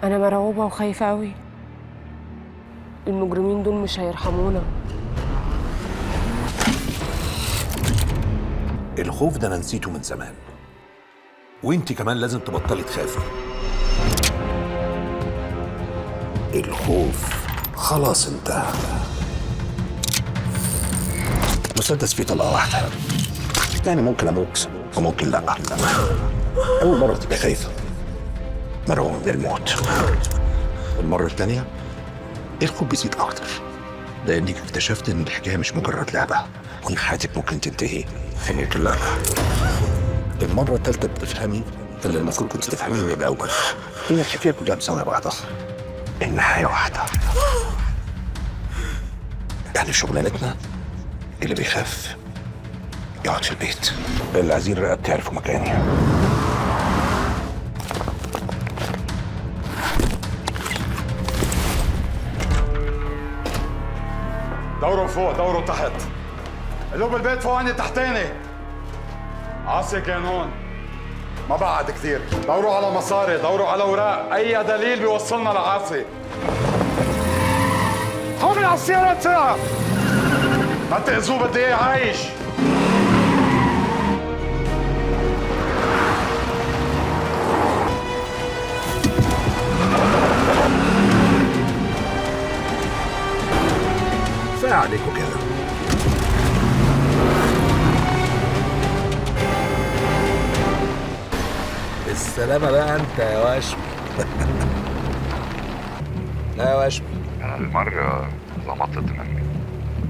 أنا مرعوبة وخايفة أوي. المجرمين دول مش هيرحمونا. الخوف ده أنا نسيته من زمان، وانتي كمان لازم تبطلي تخافي. الخوف خلاص انتهى. مسدس فيه طلقة واحدة، يعني ممكن أموت وممكن لا. أول مرة تبقى خايفة مرعوبة من الموت، والمرة التانية الخوف بيزيد أكتر لأنك اكتشفت إن الحكاية مش مجرد لعبة وإن حياتك ممكن تنتهي فيك. لا، المرة التالتة بتفهمي اللي المفروض كنت تفهميه من الأول، إن الحكاية كلها مساوية بعضها، النهاية واحدة. يعني شغلانتنا اللي بيخاف يقعد في البيت، اللي عايزين رقبتي يعرفوا مكاني. دوروا فوق، دوروا تحت. قلوب البيت فوق عندي تحتاني. عاصي كان هون، ما بعد كثير. دوروا على مصاري، دوروا على اوراق، اي دليل بيوصلنا لعاصي. حمل على السيارة بسرعة، ما تأذوه، بدي اياه عايش. كفاية عليكم كده. السلامة بقى انت يا وشمي. لا يا وشمي، المرة ظبطت مني.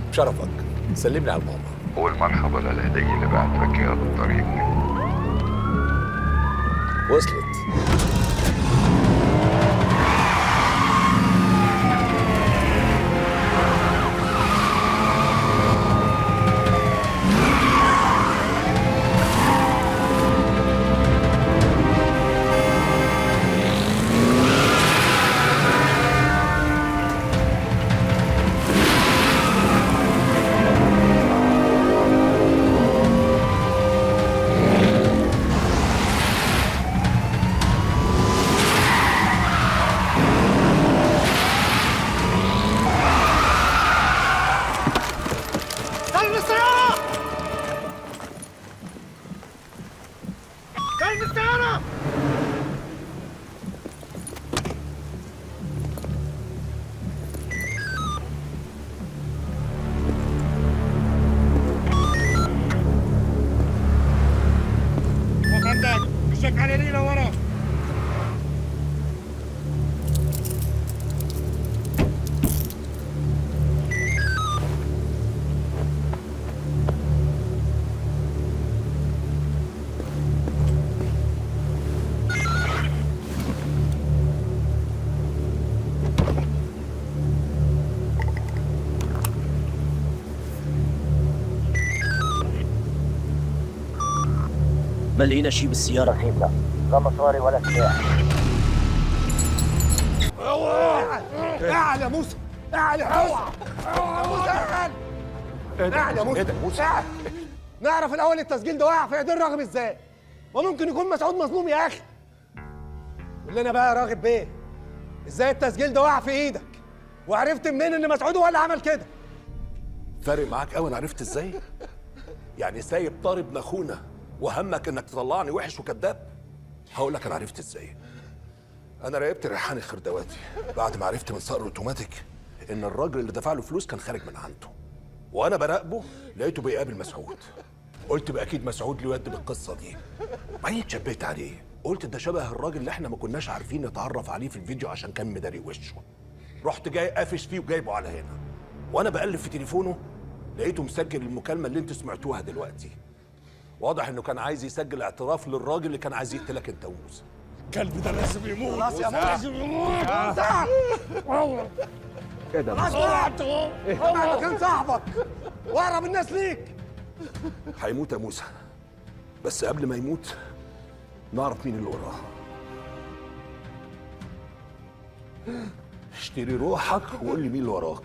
بشرفك سلمني على الماما. قول مرحبا للهدية اللي بعت لك اياها بالطريق. وصلت. ما لقينا شيء بالسيارة حيبنا، لا مصاري ولا سلاح. اعلى موسى، اعلى موسى، اعلى موسى. نعرف الاول التسجيل ده واقع في ايدين راغب ازاي؟ وممكن يكون مسعود مظلوم يا اخي. قول لنا بقى يا راغب بيه، ازاي التسجيل ده واقع في ايدك؟ وعرفت منين ان مسعود هو اللي عمل كده؟ فارق معاك قوي انا عرفت ازاي؟ يعني سايب طارق ابن اخونا وهمك انك تطلعني وحش وكذاب؟ هقول لك انا عرفت ازاي. انا راقبت ريحان الخردواتي بعد ما عرفت من صقر اوتوماتيك ان الراجل اللي دفع له فلوس كان خارج من عنده، وانا براقبه لقيته بيقابل مسعود. قلت بقى اكيد مسعود له يد بالقصه دي، بعدين اتشبهت عليه، قلت ده شبه الراجل اللي احنا ما كناش عارفين نتعرف عليه في الفيديو عشان كان مداري وشه. رحت جاي قافش فيه وجايبه على هنا، وانا بقلب في تليفونه لقيته مسجل المكالمه اللي انتوا سمعتوها دلوقتي. واضح انه كان عايز يسجل اعتراف للراجل اللي كان عايز يقتلك انت وموسى. الكلب ده لازم يموت. خلاص يا موسى، لازم يموت. ايه ده؟ ابعد مكان صاحبك واقرب الناس ليك. هيموت يا موسى، بس قبل ما يموت نعرف مين اللي وراه. اشتري روحك وقول لي مين اللي وراك.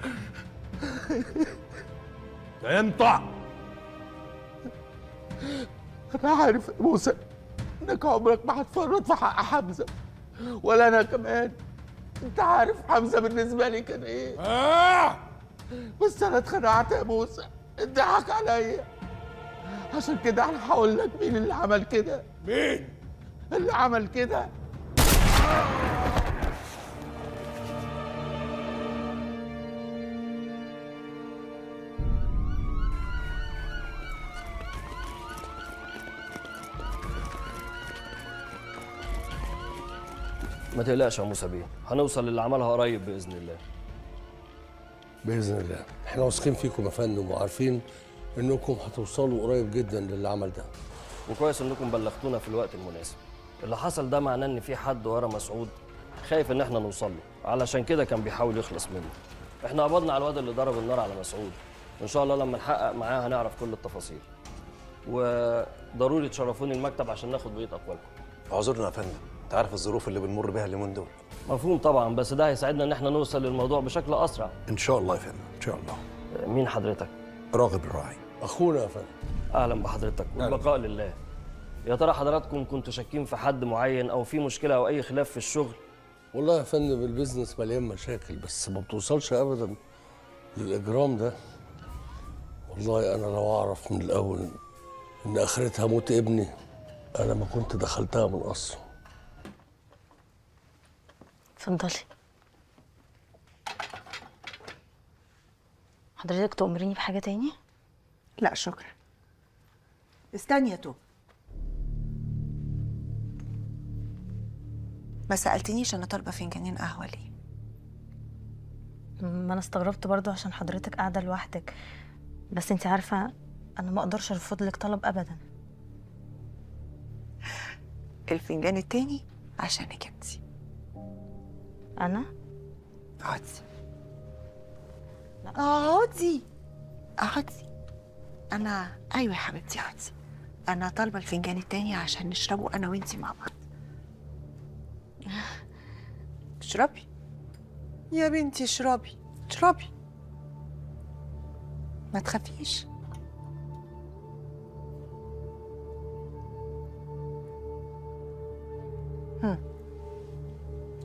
انت أنا عارف يا موسى إنك عمرك ما هتفرط في حق حمزة، ولا أنا كمان. انت عارف حمزه بالنسبه لي كان ايه؟ بس انا اتخدعت يا موسى، اتضحك عليا. عشان كده انا هقول لك مين اللي عمل كده. مين؟ اللي عمل كده ما تقلقش يا موسى بيه، هنوصل للي عملها قريب باذن الله. بإذن الله. احنا واثقين فيكم يا فندم وعارفين انكم هتوصلوا قريب جدا للي عمل ده. وكويس انكم بلغتونا في الوقت المناسب. اللي حصل ده معناه ان في حد ورا مسعود خايف ان احنا نوصل له، علشان كده كان بيحاول يخلص منه. احنا قبضنا على الواد اللي ضرب النار على مسعود، وان شاء الله لما نحقق معاه هنعرف كل التفاصيل. وضروري تشرفوني المكتب عشان ناخد بقيه اقوالكم. اعذرنا يا فندم، انت عارف الظروف اللي بنمر بيها اليومين دول. مفهوم طبعا، بس ده هيساعدنا ان احنا نوصل للموضوع بشكل اسرع. ان شاء الله يا فندم، ان شاء الله. مين حضرتك؟ راغب الراعي. اخونا يا فندم. اهلا بحضرتك والبقاء لله. يا ترى حضراتكم كنتوا شاكين في حد معين او في مشكله او اي خلاف في الشغل؟ والله يا فندم البيزنس مليان مشاكل، بس ما بتوصلش ابدا للاجرام ده. والله انا لو اعرف من الاول ان اخرتها موت ابني انا ما كنت دخلتها من اصله. اتفضلي. حضرتك تأمريني بحاجة تاني؟ لا شكرا. استني يا توب، ما سألتنيش أنا طالبة فنجانين قهوة ليه؟ ما أنا استغربت برضو عشان حضرتك قاعدة لوحدك، بس انت عارفة أنا ما أقدرش أرفض لك طلب أبدا. الفنجان التاني عشانك انتي. أنا؟ اقعدي. اقعدي اقعدي. أيوة يا حبيبتي اقعدي. أنا طالبة الفنجان التاني عشان نشربه أنا وانتي مع بعض. اشربي يا بنتي، اشربي اشربي، ما تخافيش.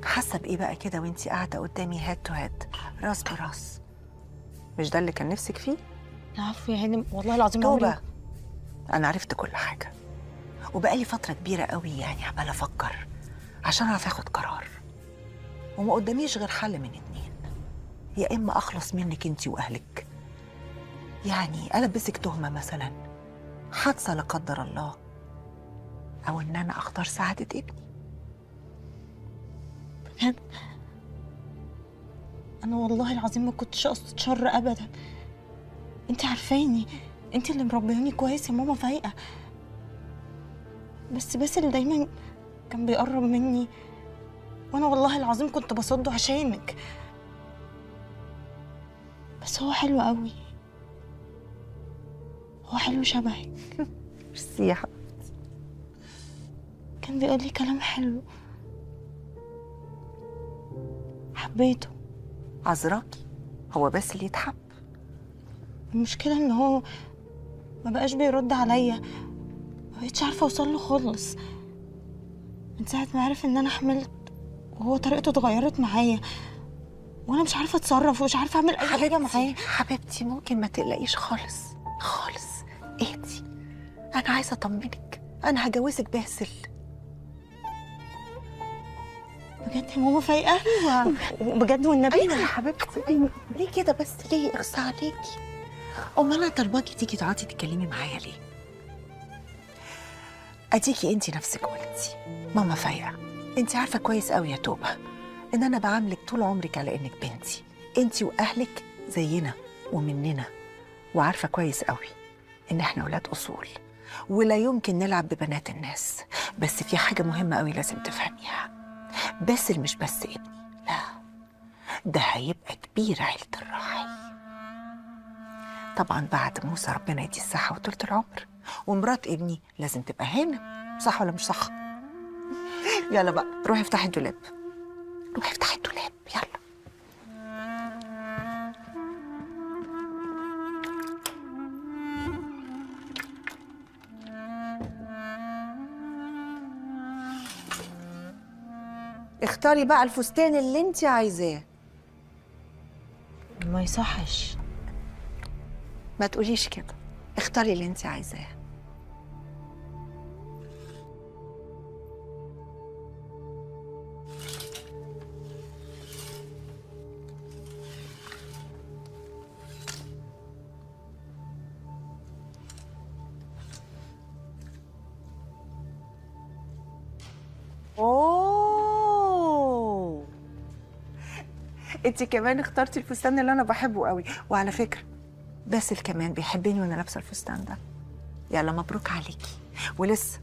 حاسه بايه بقى كده وانتي قاعده قدامي هاد تو هاد، راس براس؟ مش ده اللي كان نفسك فيه؟ عفوا يا هانم، والله العظيم توبة، انا عرفت كل حاجه وبقالي فتره كبيره قوي يعني عماله افكر عشان اعرف اخد قرار، وما قداميش غير حل من اتنين. يا اما اخلص منك انتي واهلك، يعني البسك تهمه مثلا، حادثه لا قدر الله، او ان انا اختار سعاده ابني. بجد انا والله العظيم ما كنتش قصدي شر ابدا. انت عارفاني، انت اللي مربياني كويس يا ماما فايقه، بس باسل دايما كان بيقرب مني وانا والله العظيم كنت بصده عشانك، بس هو حلو قوي، هو حلو شبهك. ميرسي يا حبيبتي. كان بيقول لي كلام حلو حبيته. عذراكي، هو بس اللي يتحب. المشكله ان هو ما بقاش بيرد عليا، ما بقتش عارفه اوصل له خالص من ساعه ما عرف ان انا حملت، وهو طريقته اتغيرت معايا وانا مش عارفه اتصرف ومش عارفه اعمل اي حاجه معاه. حبيبتي ممكن ما تقلقيش خالص خالص، اهدي. انا عايزه اطمنك، انا هجوزك باسل. بجد يا ماما فايقه؟ ايوه بجد والنبي. ايوه يا حبيبتي، ايوه. ليه كده بس؟ ليه اقصى عليكي؟ امال انا طالباكي تيجي تقعدي تتكلمي معايا ليه؟ اديكي انت نفسك قلتي ماما فايقه. انت عارفه كويس قوي يا توبه ان انا بعاملك طول عمرك على انك بنتي، انت واهلك زينا ومننا، وعارفه كويس قوي ان احنا ولاد اصول ولا يمكن نلعب ببنات الناس. بس في حاجه مهمه قوي لازم تفهميها، باسل مش بس ابني، لا، ده هيبقى كبير عيلة الراعي. طبعا بعد موسى ربنا يدي الصحة وطولة العمر، ومرات ابني لازم تبقى هنا، صح ولا مش صح؟ يلا بقى روحي افتحي الدولاب، روحي افتحي الدولاب يلا. اختاري بقى الفستان اللي انت عايزاه. ما يصحش. ما تقوليش كده، اختاري اللي انت عايزاه. اوه، انت كمان اخترتي الفستان اللي انا بحبه قوي. وعلى فكره باسل كمان بيحبني وانا لابسه الفستان ده. يلا مبروك عليكي. ولسه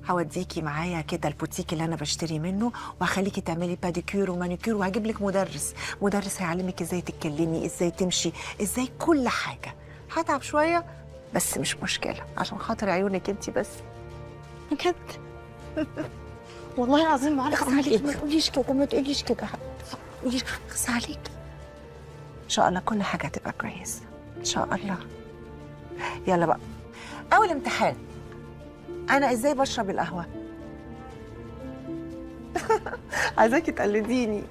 هوديكي معايا كده البوتيك اللي انا بشتري منه، وهخليكي تعملي باديكير ومانيكير، وهجيب لك مدرس هيعلمك ازاي تتكلمي، ازاي تمشي، ازاي كل حاجه. هتعب شويه بس مش مشكله، عشان خاطر عيونك انت بس. بجد والله العظيم ما عارفه اعمل ايه. ما تقوليش كده، ما تقوليش كده، قوليش بس عليكي. ان شاء الله كل حاجه هتبقى كويسه ان شاء الله. يلا بقى، اول امتحان. انا ازاي بشرب القهوه؟ عايزاكي تقلديني.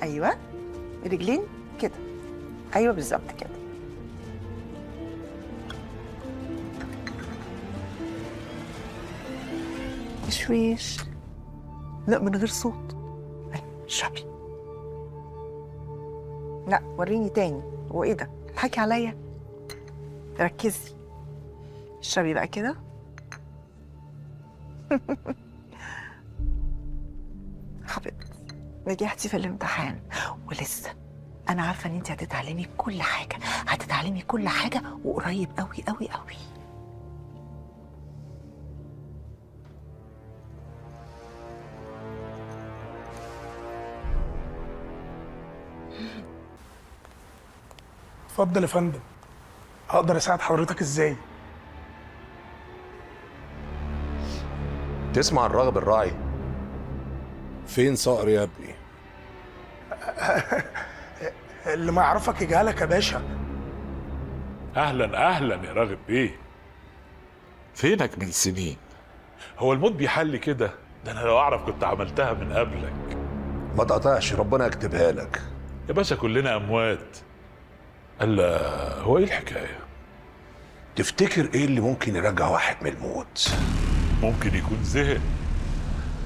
ايوه، رجلين كده. ايوه بالظبط كده. شويش. لا من غير صوت. اشربي. لا وريني تاني. هو ايه ده؟ بتضحكي عليا؟ ركزي. اشربي بقى كده. حبيبتي نجحتي في الامتحان، ولسه انا عارفه ان انت هتتعلمي كل حاجه، هتتعلمي كل حاجه وقريب قوي قوي قوي. اتفضل يا فندم، اقدر اساعد حضرتك ازاي؟ تسمع عن راغب الراعي؟ فين صقر يا ابني؟ اللي ما يعرفك يجهلك يا باشا. اهلا اهلا يا راغب بيه، فينك من سنين؟ هو الموت بيحل كده؟ ده انا لو اعرف كنت عملتها من قبلك. ما تقطعش، ربنا يكتبها لك يا باشا، كلنا اموات. الا هو ايه الحكايه؟ تفتكر ايه اللي ممكن يرجع واحد من الموت؟ ممكن يكون زهق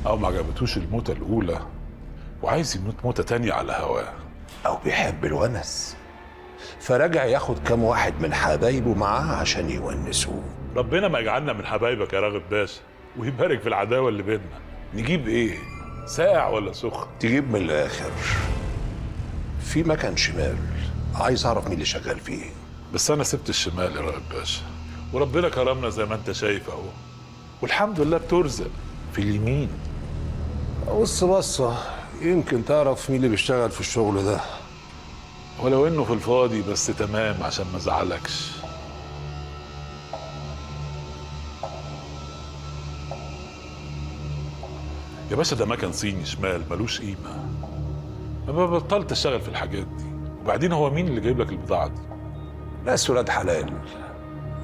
او ما عجبتوش الموتة الاولى وعايز يموت موتة تانية على هواه، او بيحب الونس فرجع ياخد كام واحد من حبايبه معاه عشان يونسوه. ربنا ما يجعلنا من حبايبك يا راغب باشا، ويبارك في العداوه اللي بيننا. نجيب ايه؟ ساقع ولا سخن؟ تجيب من الاخر. في مكان شمال، عايز اعرف مين اللي شغال فيه. بس انا سبت الشمال يا راغب باشا، وربنا كرمنا زي ما انت شايف اهو، والحمد لله بترزق في اليمين. بص بصه يمكن تعرف مين اللي بيشتغل في الشغل ده. ولو انه في الفاضي بس تمام عشان ما ازعلكش. يا باشا ده مكان صيني شمال ملوش قيمه. انا بطلت اشتغل في الحاجات دي، وبعدين هو مين اللي جايب لك البضاعه دي؟ ناس ولاد حلال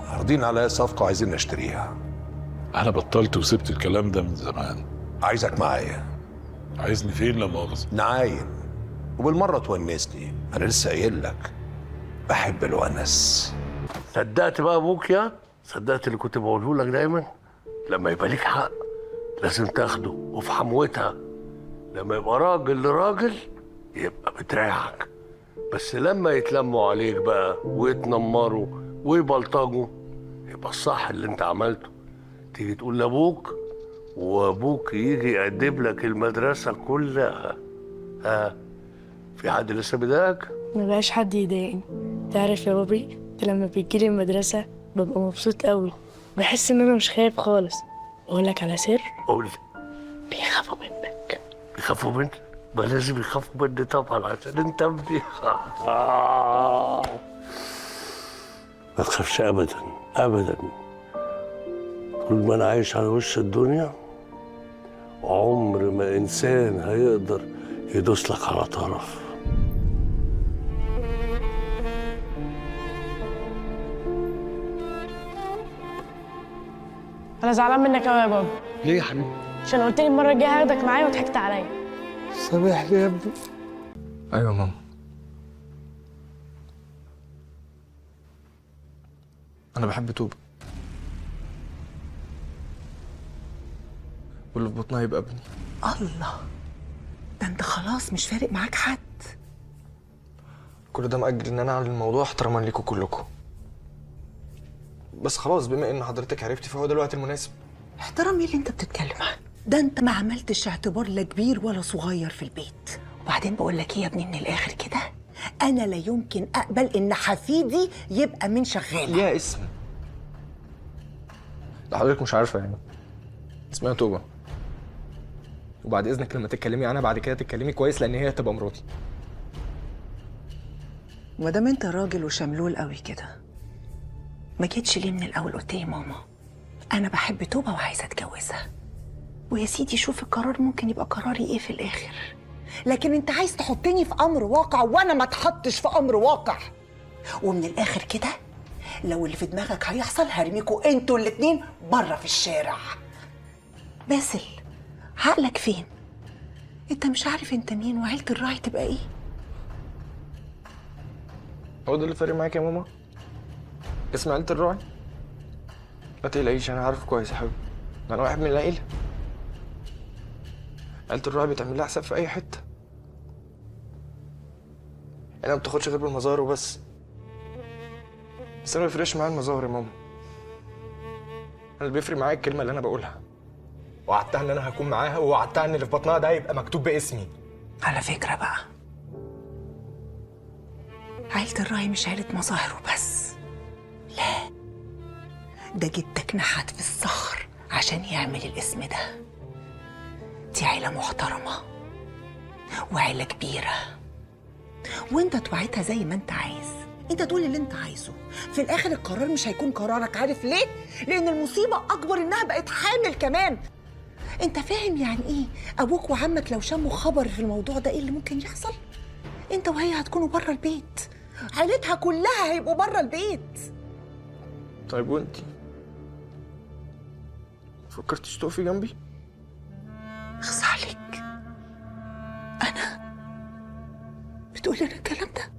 عارضين عليا صفقه وعايزين نشتريها. انا بطلت وسبت الكلام ده من زمان. عايزك معايا. عايزني فين لا مؤاخذه؟ نعاين وبالمره تونسني. انا لسه قايل لك بحب الونس. صدقت بقى ابوك يا صدقت اللي كنت بقوله لك دايما؟ لما يبقى ليك حق لازم تاخده وفي حموتها. لما يبقى راجل لراجل يبقى بتريحك، بس لما يتلموا عليك بقى ويتنمروا ويبلطجوا يبقى الصح اللي انت عملته تيجي تقول لابوك، وابوك يجي يقدم لك المدرسه كلها. ها في حد لسه بيضايقك؟ ما بقاش حد يضايقني. تعرف يا بابي، انت لما بتجيلي المدرسه ببقى مبسوط قوي، بحس ان انا مش خايف خالص. اقول لك على سر؟ قول. بيخافوا منك. بيخافوا منك؟ ما لازم يخافوا مني طبعا عشان انت ابني. ما تخافش ابدا ابدا. طول ما انا عايش على وش الدنيا عمر ما انسان هيقدر يدوس لك على طرف. انا زعلان منك قوي يا بابا. ليه يا حبيبي؟ عشان قلت لي المره الجايه هاخدك معايا وضحكت عليا. سامحني يا ابني. ايوه يا ماما. انا بحب توبة، واللي في بطنها يبقى ابني. الله، ده انت خلاص مش فارق معاك حد. كل ده مأجل ان انا اعلن الموضوع احتراما ليكم كلكم، بس خلاص بما ان حضرتك عرفتي فهو ده الوقت المناسب. احترام ايه اللي انت بتتكلم عنه؟ ده انت ما عملتش اعتبار لا كبير ولا صغير في البيت. وبعدين بقول لك ايه يا ابني، من الاخر كده انا لا يمكن اقبل ان حفيدي يبقى من شغاله. ليها اسم، ده حضرتك مش عارفه يعني. اسمها توبة، وبعد اذنك لما تتكلمي عنها بعد كده تتكلمي كويس لان هي هتبقى مراتي. ما دام انت راجل وشملول قوي كده، ما جيتش ليه من الاول قلت لي ماما انا بحب توبة وعايزه اتجوزها، ويا سيدي شوف القرار ممكن يبقى قراري ايه في الاخر. لكن انت عايز تحطني في امر واقع وانا ما اتحطش في امر واقع. ومن الاخر كده لو اللي في دماغك هيحصل هرميكوا انتوا الاتنين بره في الشارع. باسل، عقلك فين؟ انت مش عارف انت مين وعيلة الراعي تبقى ايه؟ هو ده اللي فارق معاك يا ماما؟ اسم عيلة الراعي؟ ما تقلقيش انا عارف كويس يا حبيبي، انا واحد من العيلة. عيلة الراعي بتعمل لها حساب في اي حتة. انا ما بتاخدش غير بالمظاهر وبس. بس انا ما بيفرقش معايا المظاهر يا ماما، انا اللي بيفرق معايا الكلمة اللي انا بقولها. وعدتها ان انا هكون معاها، ووعدتها ان اللي في بطنها ده هيبقى مكتوب باسمي. على فكرة بقى، عيلة الراعي مش عيلة مظاهر وبس، لا، ده جدك نحت في الصخر عشان يعمل الاسم ده. دي عيلة محترمة وعيلة كبيرة، وانت توعيتها زي ما انت عايز. انت تقول اللي انت عايزه، في الاخر القرار مش هيكون قرارك. عارف ليه؟ لان المصيبة اكبر انها بقت حامل كمان. انت فاهم يعني ايه ابوك وعمك لو شموا خبر في الموضوع ده ايه اللي ممكن يحصل؟ انت وهي هتكونوا بره البيت، عيلتها كلها هيبقوا بره البيت. طيب وانتي فكرتيش تقفي جنبي؟ اخص عليك، انا بتقول انا الكلام ده؟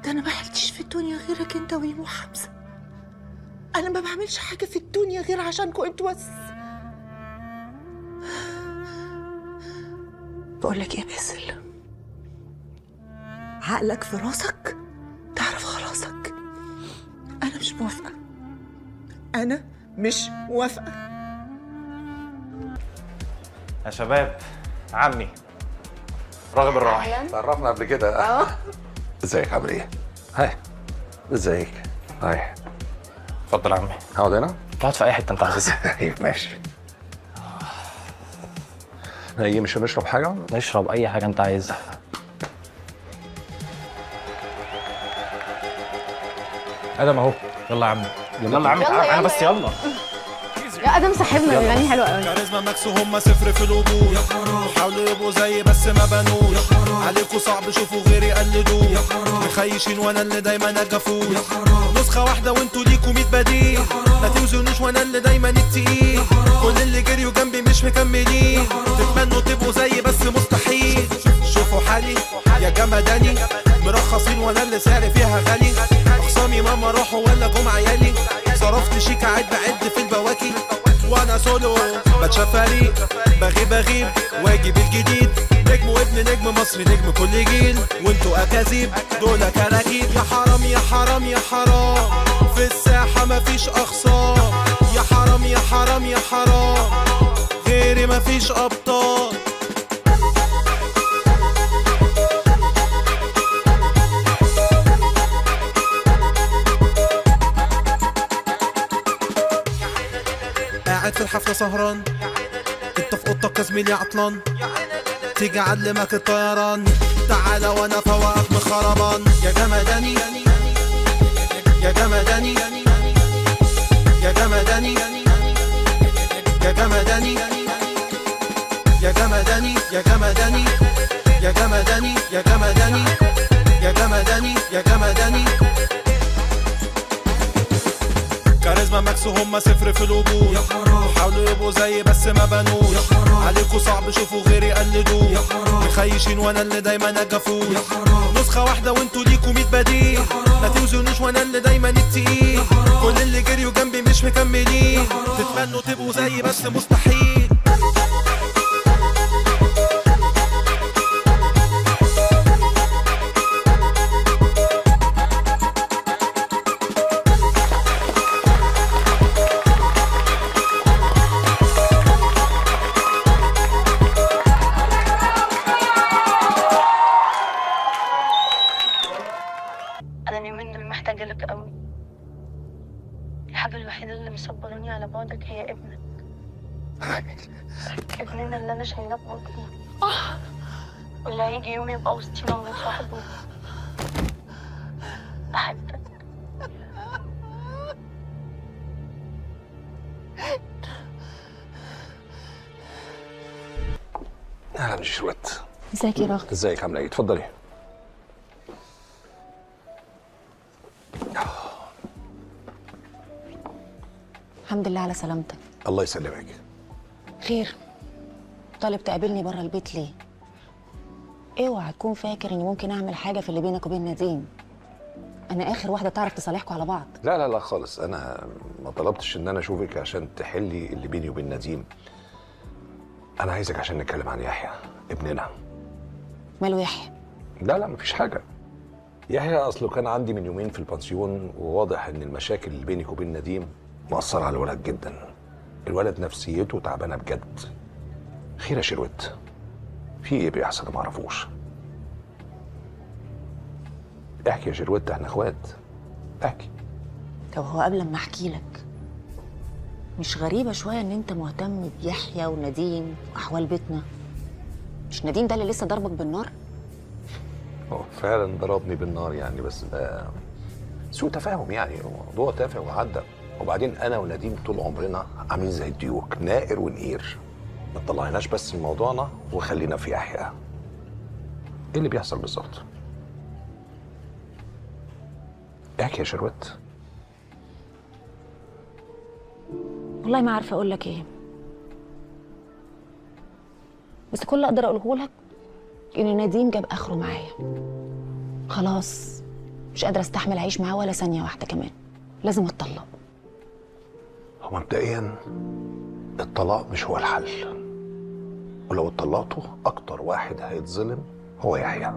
ده انا ما حلتش في الدنيا غيرك انت ويمو حمزه. انا ما بعملش حاجه في الدنيا غير عشانكم انتوا بس. بقول لك ايه يا باسل، عقلك في راسك تعرف خلاصك. انا مش موافقه، انا مش موافقه. يا شباب، عمي راغب الراعي. تعرفنا قبل كده. ازيك عامل ايه؟ هاي، ازيك؟ هاي، اتفضل يا عمي. اقعد هنا؟ اقعد في اي حته انت عايزها. طيب ماشي. ايه، مش هنشرب حاجه؟ نشرب اي حاجه انت عايزها. ادم اهو، يلا يا عمي، يلا يا عمي تعالى معانا بس، يلا. يا ادم صاحبنا بيغني حلو قوي. كاريزما ماكس وهم صفر في الوجود، حاولوا يبقوا زي بس ما بنوش، عليكوا صعب شوفوا غيري قلدوه، مخيشين وانا اللي دايما اجفوش، نسخه واحده وانتوا ليكوا 100 بديل، ما توزنوش وانا اللي دايما التقيل، كل اللي جريوا جنبي مش مكملين، تتمنوا تبقوا زي بس مستحيل، شوفوا حالي يا جمداني، مرخصين وانا اللي سعري فيها غالي، اخصامي ماما راحوا ولا جم عيالي، صرفت شيك عد بعد في البواكي، وانا سولو بتشاف فريق، بغيب واجب الجديد، نجم وابن نجم مصر نجم كل جيل، وانتوا اكاذيب دول كراكيب، يا حرام يا حرام يا حرام، في الساحه مفيش اخصام، يا حرام يا حرام يا حرام، غيري مفيش ابطال. قاعد في الحفلة سهران، انت في اوضتك يا زميلي عطلان، تيجي اعلمك الطيران، تعالى وانا فوقك مخربان، يا جمداني يا جمداني يا جمداني يا جمداني يا جمداني يا جمداني يا جمداني يا جمداني يا جمداني يا جمداني. كاريزما ماكس وهم صفر في القبول حاولوا يبقوا زي بس ما بنوش عليكوا صعب شوفوا غيري قلدوه مخيشين وانا اللي دايما اجفوش نسخة واحدة وانتوا ليكوا 100 بديل ما توزنوش وانا اللي دايما التقيل كل اللي جريوا جنبي مش مكملين تتمنوا تبقوا زي بس مستحيل أنا اليومين دول محتاجة لك قوي. الحاجة الوحيدة اللي مصبراني على بعدك هي ابنك. ابننا اللي أنا شايلاه في بطني. واللي هيجي يوم يبقى وسطينا ونصاحبه. بحبك. اهلا شروت. ازيك يا راغب؟ ازيك عامله ايه؟ اتفضلي. الحمد لله على سلامتك. الله يسلمك. خير؟ طالب تقابلني بره البيت ليه؟ اوعى تكون فاكر اني ممكن اعمل حاجه في اللي بينك وبين نديم. انا اخر واحده تعرف تصالحكوا على بعض. لا لا لا خالص، انا ما طلبتش ان انا اشوفك عشان تحلي اللي بيني وبين نديم. انا عايزك عشان نتكلم عن يحيى ابننا. ماله يحيى؟ لا لا مفيش حاجه. يحيى اصله كان عندي من يومين في البنسيون، وواضح ان المشاكل اللي بينك وبين نديم مؤثره على الولد جدا. الولد نفسيته تعبانه بجد. خير يا شروت، في ايه بيحصل ما اعرفوش؟ احكي يا شروت، احنا اخوات. احكي. طب هو قبل ما احكي لك، مش غريبه شويه ان انت مهتم بيحيى ونديم واحوال بيتنا؟ مش نديم ده اللي لسه ضربك بالنار؟ هو فعلا ضربني بالنار يعني، بس ده سوء تفاهم يعني، موضوع تافه وعدى. وبعدين انا ونديم طول عمرنا عاملين زي الديوك، نائر ونقير. ما تطلعناش بس من موضوعنا وخلينا في يحيى. ايه اللي بيحصل بالظبط؟ احكي يا شروت. والله ما عارفه اقول لك ايه، بس كل اللي اقدر اقوله لك ان نديم جاب اخره معايا. خلاص مش قادره استحمل اعيش معاه ولا ثانيه واحده كمان، لازم اتطلق. هو مبدئيا الطلاق مش هو الحل، ولو اتطلقتوا اكتر واحد هيتظلم هو يحيى.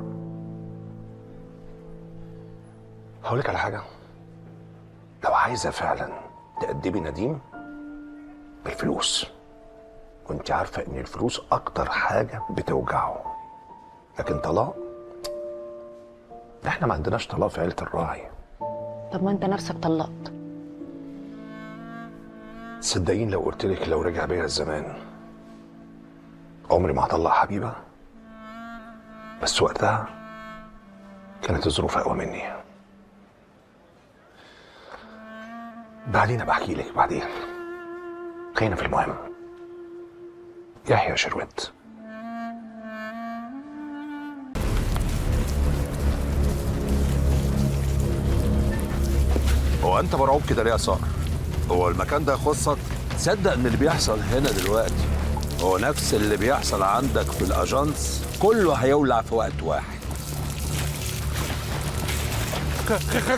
هقولك على حاجه، لو عايزه فعلا تأدبي نديم بالفلوس، وانت عارفه ان الفلوس اكتر حاجه بتوجعه، لكن طلاق، احنا ما عندناش طلاق في عيله الراعي. طب ما انت نفسك طلقت. صدقين لو قلت لك لو رجع بيا الزمان عمري ما هطلع حبيبه، بس وقتها كانت الظروف اقوى مني. بعدين بحكي لك بعدين. خلينا في المهم. يحيى شروت، هو انت مرعوب كده ليه يا صقر؟ هو المكان ده يخصك؟ تصدق ان اللي بيحصل هنا دلوقتي هو نفس اللي بيحصل عندك في الاجانس؟ كله هيولع في وقت واحد.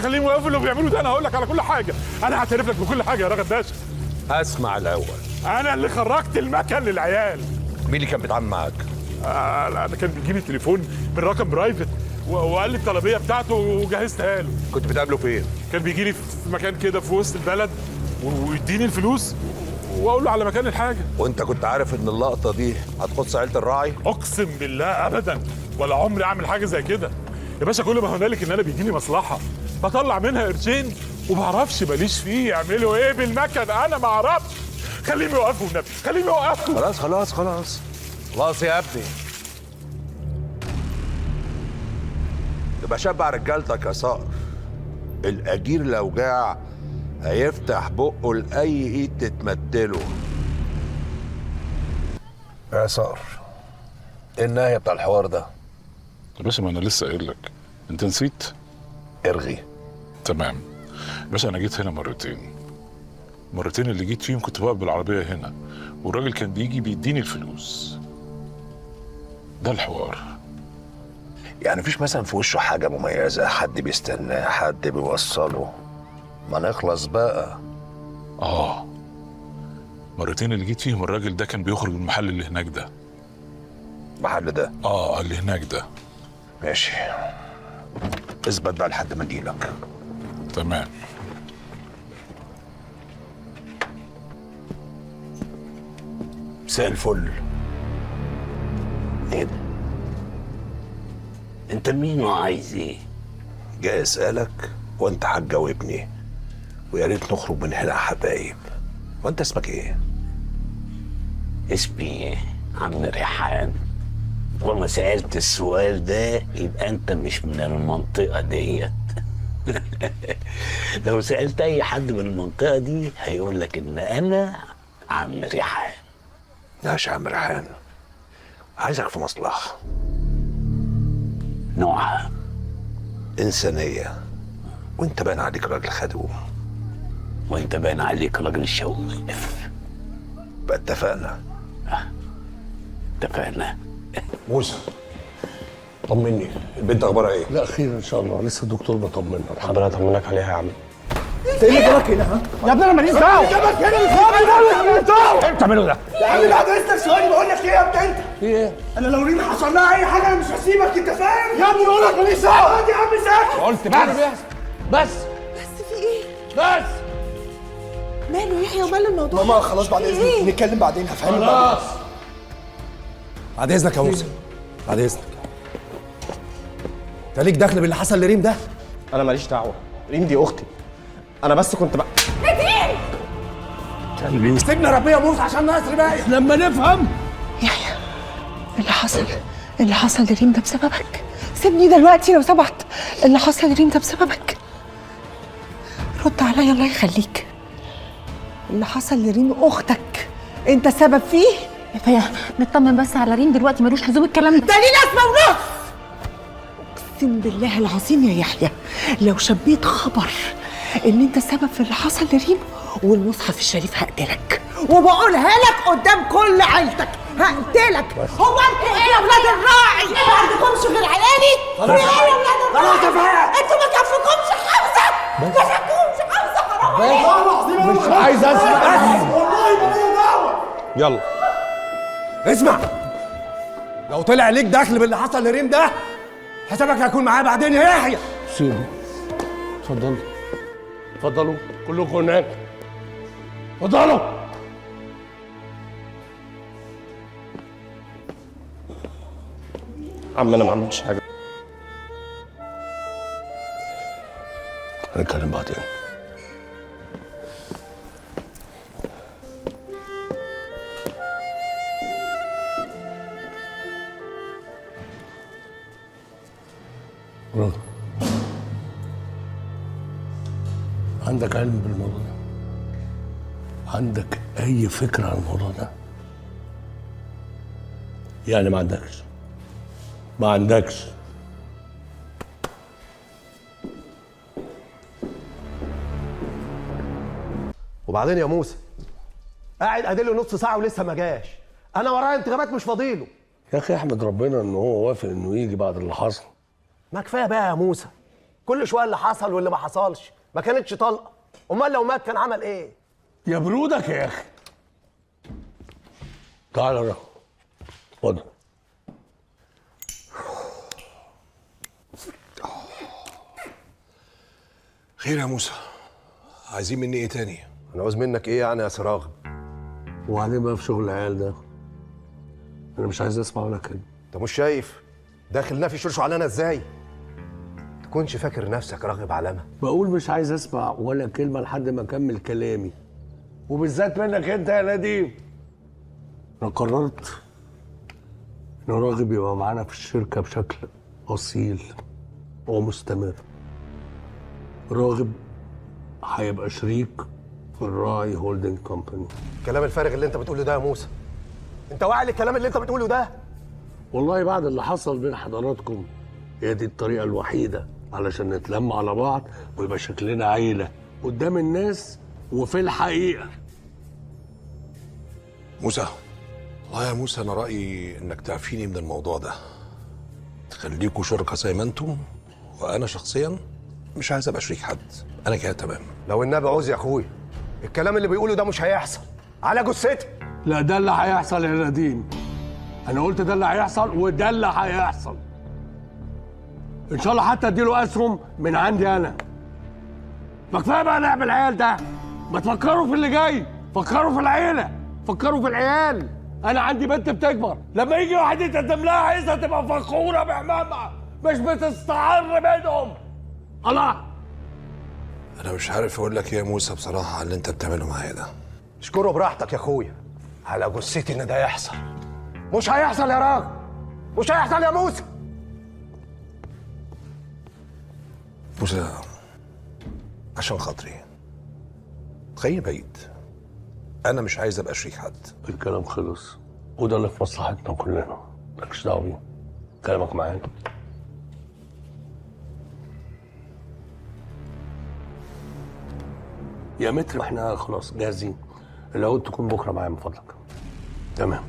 خليهم يوقفوا اللي بيعملوا ده. انا هقول لك على كل حاجه، انا هعترف لك بكل حاجه يا راغب باشا. اسمع الاول، انا اللي خرجت المكن للعيال. مين اللي كان بيتعامل معاك؟ انا كان بيجي لي تليفون من رقم برايفت وقال لي الطلبيه بتاعته وجهزتها له. كنت بتقابله فين؟ كان بيجي لي في مكان كده في وسط البلد ويديني الفلوس واقول له على مكان الحاجه. وانت كنت عارف ان اللقطه دي هتخص عيله الراعي؟ اقسم بالله ابدا، ولا عمري اعمل حاجه زي كده يا باشا. كل ما هنالك ان انا بيجي لي مصلحه بطلع منها قرشين وما اعرفش ماليش فيه يعملوا ايه بالمكن، انا ما اعرفش. خليهم يوقفوا النبي، خليهم يوقفوا. خلاص خلاص خلاص خلاص يا ابني، تبقى شبع رجالتك يا صقر. الاجير لو جاع هيفتح بقه لاي ايد تتمدله. يا صقر، ايه النهايه بتاع الحوار ده؟ يا باشا ما انا لسه قايل لك، انت نسيت؟ ارغي. تمام باشا، انا جيت هنا مرتين مرتين اللي جيت فيهم كنت واقف بالعربيه هنا، والراجل كان بيجي بيديني الفلوس. ده الحوار. يعني مفيش مثلا في وشه حاجه مميزه، حد بيستناه، حد بيوصله؟ ما نخلص بقى. مرتين اللي جيت فيهم الراجل ده كان بيخرج من المحل اللي هناك ده. المحل ده؟ اللي هناك ده. ماشي، اثبت بقى لحد ما اجيلك. تمام. مساء الفل. ايه ده؟ انت مين وعايز ايه؟ جاي اسالك وانت هتجاوبني، ويا ريت نخرج من هنا حبايب. وانت اسمك ايه؟ اسمي عم ريحان. وما سألت السؤال ده يبقى انت مش من المنطقة ديت. لو سألت اي حد من المنطقة دي هيقول لك ان انا عم ريحان. ماشي يا عم ريحان، عايزك في مصلحة. نوعها إنسانية، وانت باين عليك راجل خدوم. وانت باين عليك راجل شواف. بقى اتفقنا؟ اتفقنا. موسى طمني، البنت اخبارها ايه؟ لا خير ان شاء الله، لسه الدكتور بيطمنا. حاضر هطمنك عليها يا عم. انت ايه اللي جابك هنا ها؟ يا ابني انا ماليش دعوه. جابك هنا مش ايه بتعمله ده؟ يا عم بعد اذنك ثواني، بقول لك ايه يا ابني انت؟ في ايه؟ انا لو ريم حصل لها اي حاجه انا مش هسيبك، انت فاهم؟ يا ابني بقول لك ماليش دعوه. يا عم ساكت. قلت بس في ايه؟ بس ماله يحيى ومال الموضوع؟ ماما خلاص بعد اذنك نتكلم بعدين، هفهمك بعدين. بعد اذنك يا موسى، بعد اذنك. انت ليك دخل باللي حصل لريم ده؟ انا ماليش دعوه، ريم دي اختي. انا بس كنت بقى نادين سيبنا ربنا يا موسى عشان ناصر باقي لما نفهم. يحيى اللي حصل لريم ده بسببك. سيبني دلوقتي لو سمحت. اللي حصل لريم ده بسببك. رد عليا الله يخليك. اللي حصل لريم اختك انت سبب فيه. يا فيا نطمن بس على ريم دلوقتي، ملوش لزوم الكلام ده. ده ليه لازمه ونص. اقسم بالله العظيم يا يحيى لو شبيت خبر ان انت السبب في اللي حصل لريم والمصحف الشريف هقتلك، وبقولها لك قدام كل عيلتك هقتلك. هو انتوا ايه يا ولاد الراعي؟ ما عندكمش غير عيالي؟ خلاص ايه يا ولاد خلاص الراعي؟ كفايه. انتوا ما كفكمش خمسه، ما كفكمش خمسه. حرام عليك. والله العظيم مش عايز اسمع. والله ماليش دعوه. يلا اسمع، لو طلع ليك دخل باللي حصل لريم ده حسابك هيكون معايا بعدين يا يحيى. سيبه. اتفضلوا اتفضلوا كلكم هناك. اتفضلوا. عم انا ما عملتش حاجه. هنتكلم بعدين. عندك علم بالموضوع ده؟ عندك أي فكرة عن الموضوع ده؟ يعني ما عندكش؟ ما عندكش؟ وبعدين يا موسى قاعد اديله نص ساعه ولسه ما جاش. انا ورايا انتخابات مش فاضيله. يا أخي احمد ربنا إن هو وافق إنه يجي بعد اللي حصل. ما كفايه بقى يا موسى، كل شويه اللي حصل واللي ما حصلش. ما كانتش طلقه، امال لو مات كان عمل ايه؟ يا برودك يا أخي. تعال يا رغم. اتفضل. خير يا موسى، عايزين مني ايه تاني؟ انا عاوز منك ايه يعني يا سراغ؟ وبعدين بقى في شغل العيال ده انا مش عايز اسمع ولا كلمه. انت مش شايف داخل نافي شرشو علينا ازاي؟ تكونش فاكر نفسك راغب علامه. بقول مش عايز اسمع ولا كلمه لحد ما اكمل كلامي، وبالذات منك انت يا نديم. انا قررت ان راغب يبقى معانا في الشركه بشكل اصيل ومستمر. راغب هيبقى شريك في الراعي هولدنج كومباني. الكلام الفارغ اللي انت بتقوله ده يا موسى، انت واعي للكلام اللي انت بتقوله ده؟ والله بعد اللي حصل بين حضراتكم هي دي الطريقه الوحيده علشان نتلم على بعض ويبقى شكلنا عيله قدام الناس وفي الحقيقه. موسى، والله يا موسى انا رايي انك تعفيني من الموضوع ده، تخليكوا شركاء زي ما انتم، وانا شخصيا مش عايز ابقى شريك حد، انا كده تمام. لو النبي عاوز يا اخويا الكلام اللي بيقوله ده مش هيحصل على جثتي. لا ده اللي هيحصل يا نادين، انا قلت ده اللي هيحصل وده اللي هيحصل. ان شاء الله حتى اديله اسهم من عندي انا. ما كفايه بقى لعب العيال ده، ما تفكروا في اللي جاي، فكروا في العيله، فكروا في العيال. انا عندي بنت بتكبر، لما يجي واحد يتقدم لها عايزها تبقى فخوره بحمامها، مش بتستعر منهم. الله، انا مش عارف اقول لك ايه يا موسى بصراحه على اللي انت بتعمله معايا ده. اشكره براحتك يا اخويا، على جثتي ان ده يحصل. مش هيحصل يا راجل، مش هيحصل يا موسى. موسى عشان خاطري خليني بعيد، انا مش عايز ابقى شريك حد. الكلام خلص، وده اللي في مصلحتنا كلنا، مالكش دعوه بيه. كلامك معانا. يا متر احنا خلاص جاهزين، لو تكون بكره معايا من فضلك. تمام.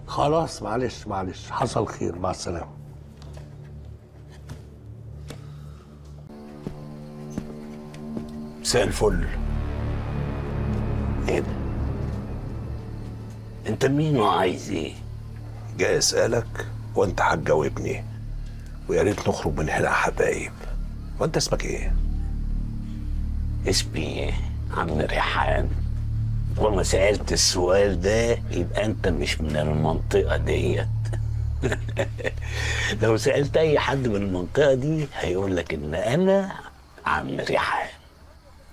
خلاص معلش حصل خير، مع السلامه. مساء الفل. ايه ده؟ انت مين وعايز ايه؟ جاي اسالك وانت هتجاوبني، ويا ريت نخرج من هنا حبايب. وانت اسمك ايه؟ اسمي عم ريحان. وما سألت السؤال ده يبقى انت مش من المنطقة ديت. لو سألت اي حد من المنطقة دي هيقول لك ان انا عم ريحان.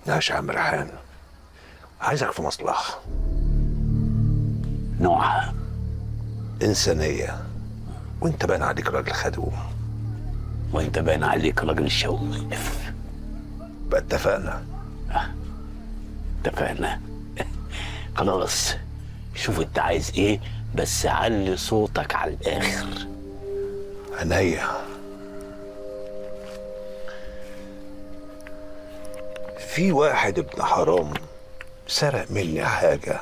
ماشي يا عم ريحان، عايزك في مصلحة. نوعها إنسانية، وانت باين عليك راجل خدوم. وانت باين عليك راجل شواف. بقى اتفقنا؟ اتفقنا. خلاص، شوف انت عايز ايه، بس علي صوتك على الاخر. عينيا. في واحد ابن حرام سرق مني حاجة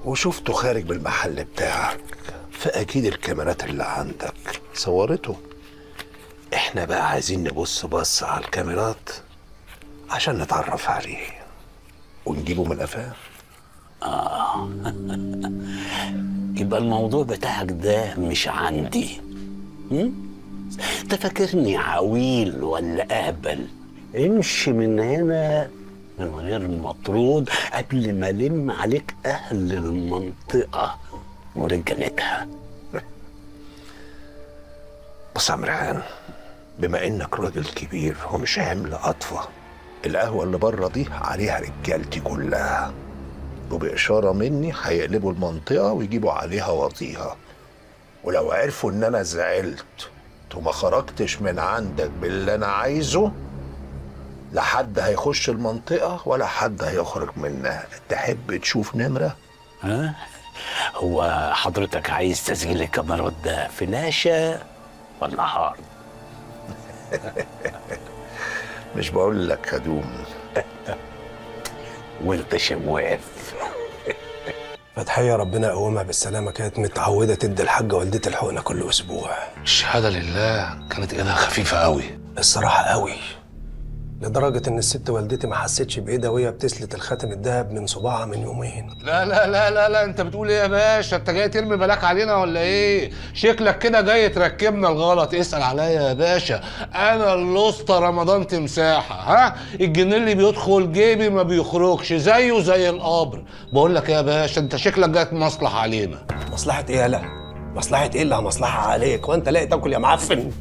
وشفته خارج من المحل بتاعك، فأكيد الكاميرات اللي عندك صورته. احنا بقى عايزين نبص على الكاميرات عشان نتعرف عليه ونجيبه من قفاه. يبقى الموضوع بتاعك ده مش عندي. انت فاكرني عويل ولا اهبل؟ امشي من هنا من غير مطرود قبل ما الم عليك اهل المنطقه ورجالتها. بص يا عم ريحان، بما انك راجل كبير ومش عامل اطفى، القهوه اللي بره دي عليها رجالتي كلها، وبإشارة مني هيقلبوا المنطقة ويجيبوا عليها وطيها. ولو عرفوا ان انا زعلت وما خرجتش من عندك باللي انا عايزه، لا حد هيخش المنطقة ولا حد هيخرج منها. تحب تشوف نمرة؟ ها؟ هو حضرتك عايز تسجيل الكاميرات ده فلاشة ولا هارد؟ مش بقول لك خدوم. وانت شواف. فتحية ربنا يقومها بالسلامة كانت متعودة تدي الحاجة والدتي الحقنة كل أسبوع. الشهادة لله كانت إيدها خفيفة قوي. الصراحة قوي، لدرجة إن الست والدتي ما حسيتش بإيدها وهي بتسلت الخاتم الذهب من صباعها من يومين. لا لا لا لا لا، انت بتقول ايه يا باشا؟ انت جاي ترمي بلاك علينا ولا ايه؟ شكلك كده جاي تركبنا الغلط. اسأل عليا يا باشا، انا الاسطى رمضان تمساحة. ها؟ الجنيه اللي بيدخل جيبي ما بيخرجش، زيه زي القبر. بقول لك ايه يا باشا، انت شكلك جاي مصلحة علينا. مصلحة ايه؟ لا مصلحة ايه اللي مصلحة عليك؟ وانت لاقي تاكل يا معفن؟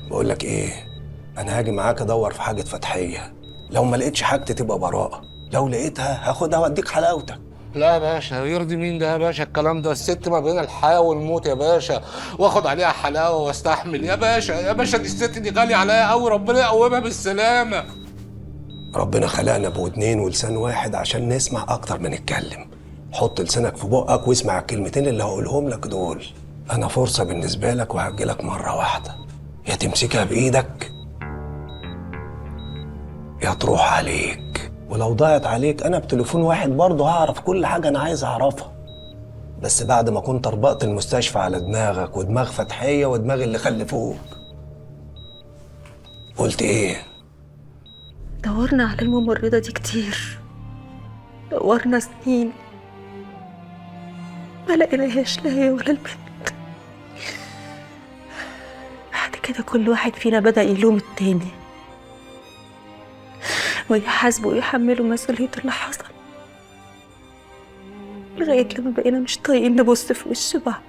بقول لك ايه، انا هاجي معاك ادور في حاجة فتحية، لو ما لقيتش حاجتي تبقى براءة، لو لقيتها هاخدها واديك حلاوتك. لا يا باشا، يرضي مين ده يا باشا الكلام ده؟ الست ما بين الحياة والموت يا باشا، واخد عليها حلاوة واستحمل يا باشا. يا باشا دي الست دي غالية عليا قوي، ربنا يقومها بالسلامة. ربنا خلقنا بودنين ولسان واحد عشان نسمع اكتر من نتكلم. حط لسانك في بقك واسمع الكلمتين اللي هقولهم لك دول. انا فرصة بالنسبة لك وهجيلك مرة واحدة، يا تمسكها بايدك يا تروح عليك. ولو ضاعت عليك انا بتليفون واحد برضه هعرف كل حاجه انا عايز اعرفها، بس بعد ما كنت طربقت المستشفى على دماغك ودماغ فتحيه ودماغ اللي خلفوك. قلت ايه؟ دورنا على الممرضة دي كتير، دورنا سنين، ما لقيناهاش لا هي ولا البنت. بعد كده كل واحد فينا بدأ يلوم التاني ويحاسبه ويحمله مسؤولية اللي حصل، لغاية لما بقينا مش طايقين نبص في وش بعض.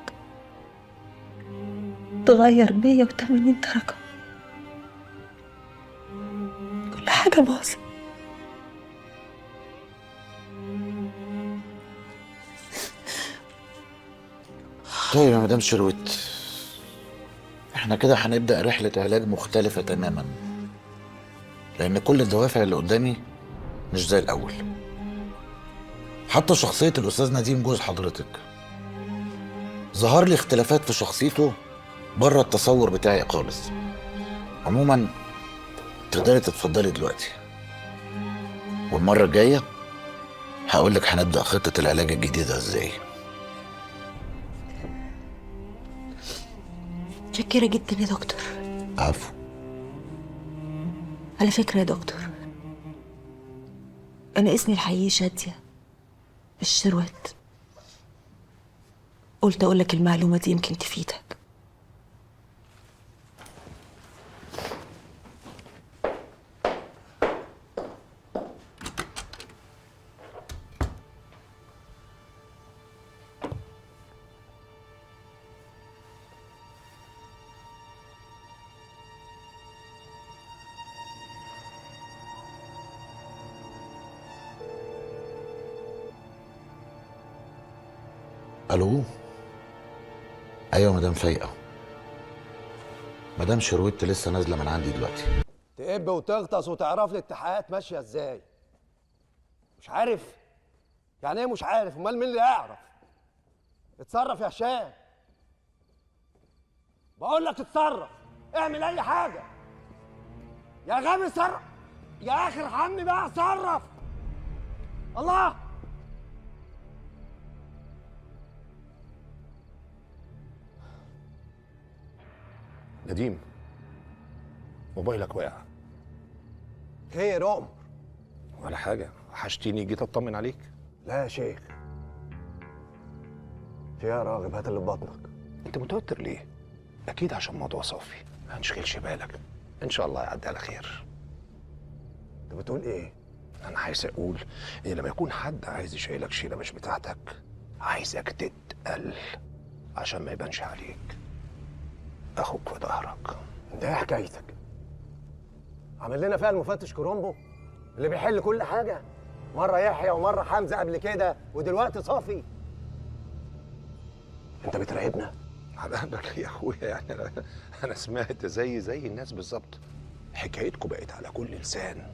اتغير 180 درجة، كل حاجة باظت. طيب يا مدام شروت، احنا كده هنبدأ رحلة علاج مختلفة تماما، لأن كل الدوافع اللي قدامي مش زي الأول. حتى شخصية الأستاذ نديم جوز حضرتك ظهر لي اختلافات في شخصيته بره التصور بتاعي خالص. عموما تقدري تتفضلي دلوقتي، والمرة الجاية هقولك هنبدأ خطة العلاج الجديدة ازاي. متشكرة جدا يا دكتور. عفو. على فكرة يا دكتور، أنا اسمي الحقيقي شادية مش شروت. قلت أقولك المعلومة دي يمكن تفيدك. الو. ايوه مدام فايقه. مدام شروت لسه نازله من عندي دلوقتي. تقب وتغطس وتعرف لي التحقيقات ماشيه ازاي. مش عارف؟ يعني ايه مش عارف؟ امال مين اللي يعرف؟ اتصرف يا هشام. بقول لك اتصرف، اعمل اي حاجه. يا غبي اتصرف يا اخي، ارحمني بقى اتصرف. الله. نديم، موبايلك وقع. خير عمر؟ ولا حاجة، وحشتيني جيت اطمن عليك. لا يا شيخ. في يا راغب، هات اللي في بطنك. انت متوتر ليه؟ اكيد عشان موضوع صافي، ما تشغلش بالك، ان شاء الله يعدي على خير. انت بتقول ايه؟ انا عايز اقول ان لما يكون حد عايز يشيلك شيله مش بتاعتك، عايزك تتقل عشان ما يبانش عليك. اخوك في ظهرك. انت ايه حكايتك؟ عمل لنا فيها المفتش كرومبو اللي بيحل كل حاجه، مره يحيى ومره حمزه قبل كده ودلوقتي صافي. انت بتراقبنا؟ على قلبك يا اخويا، يعني انا سمعت زي الناس بالظبط. حكايتكم بقت على كل لسان،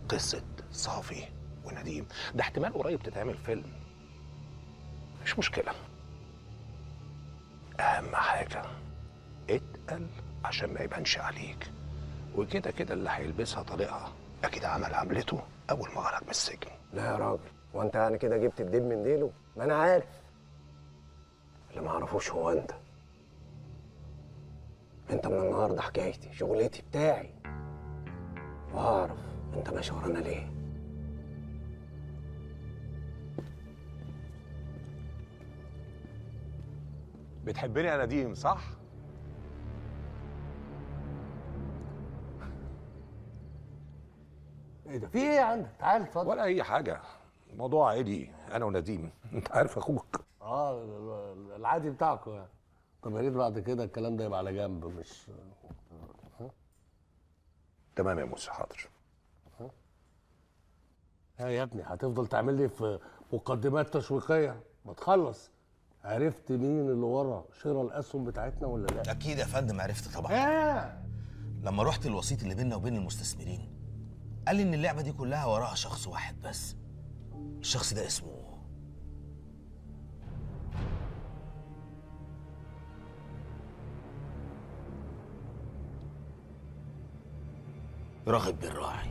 قصه صافي ونديم، ده احتمال قريب تتعمل فيلم. مش مشكله، اهم حاجه اتقل عشان ما يبانش عليك، وكده كده اللي هيلبسها طليقها اكيد عمل عملته اول ما خرج من السجن. لا يا راجل، وانت يعني كده جبت الدب من ديله؟ ما انا عارف. اللي ما اعرفوش هو انت من النهارده حكايتي، شغلتي بتاعي، وهعرف انت ماشي ورانا ليه. بتحبني يا نديم صح؟ ايه ده؟ في ايه عندك؟ تعال اتفضل. ولا اي حاجه، الموضوع عادي، انا ونديم، انت عارف اخوك. العادي بتاعكم يعني. طب يا ريت بعد كده الكلام ده يبقى على جنب، مش تمام يا موسى، حاضر. ها يا ابني، هتفضل تعمل لي في مقدمات تشويقيه؟ ما تخلص. عرفت مين اللي ورا شراء الاسهم بتاعتنا ولا لا؟ اكيد يا فندم عرفت طبعا. لما رحت الوسيط اللي بيننا وبين المستثمرين قال لي ان اللعبه دي كلها وراها شخص واحد بس. الشخص ده اسمه راغب بالراعي.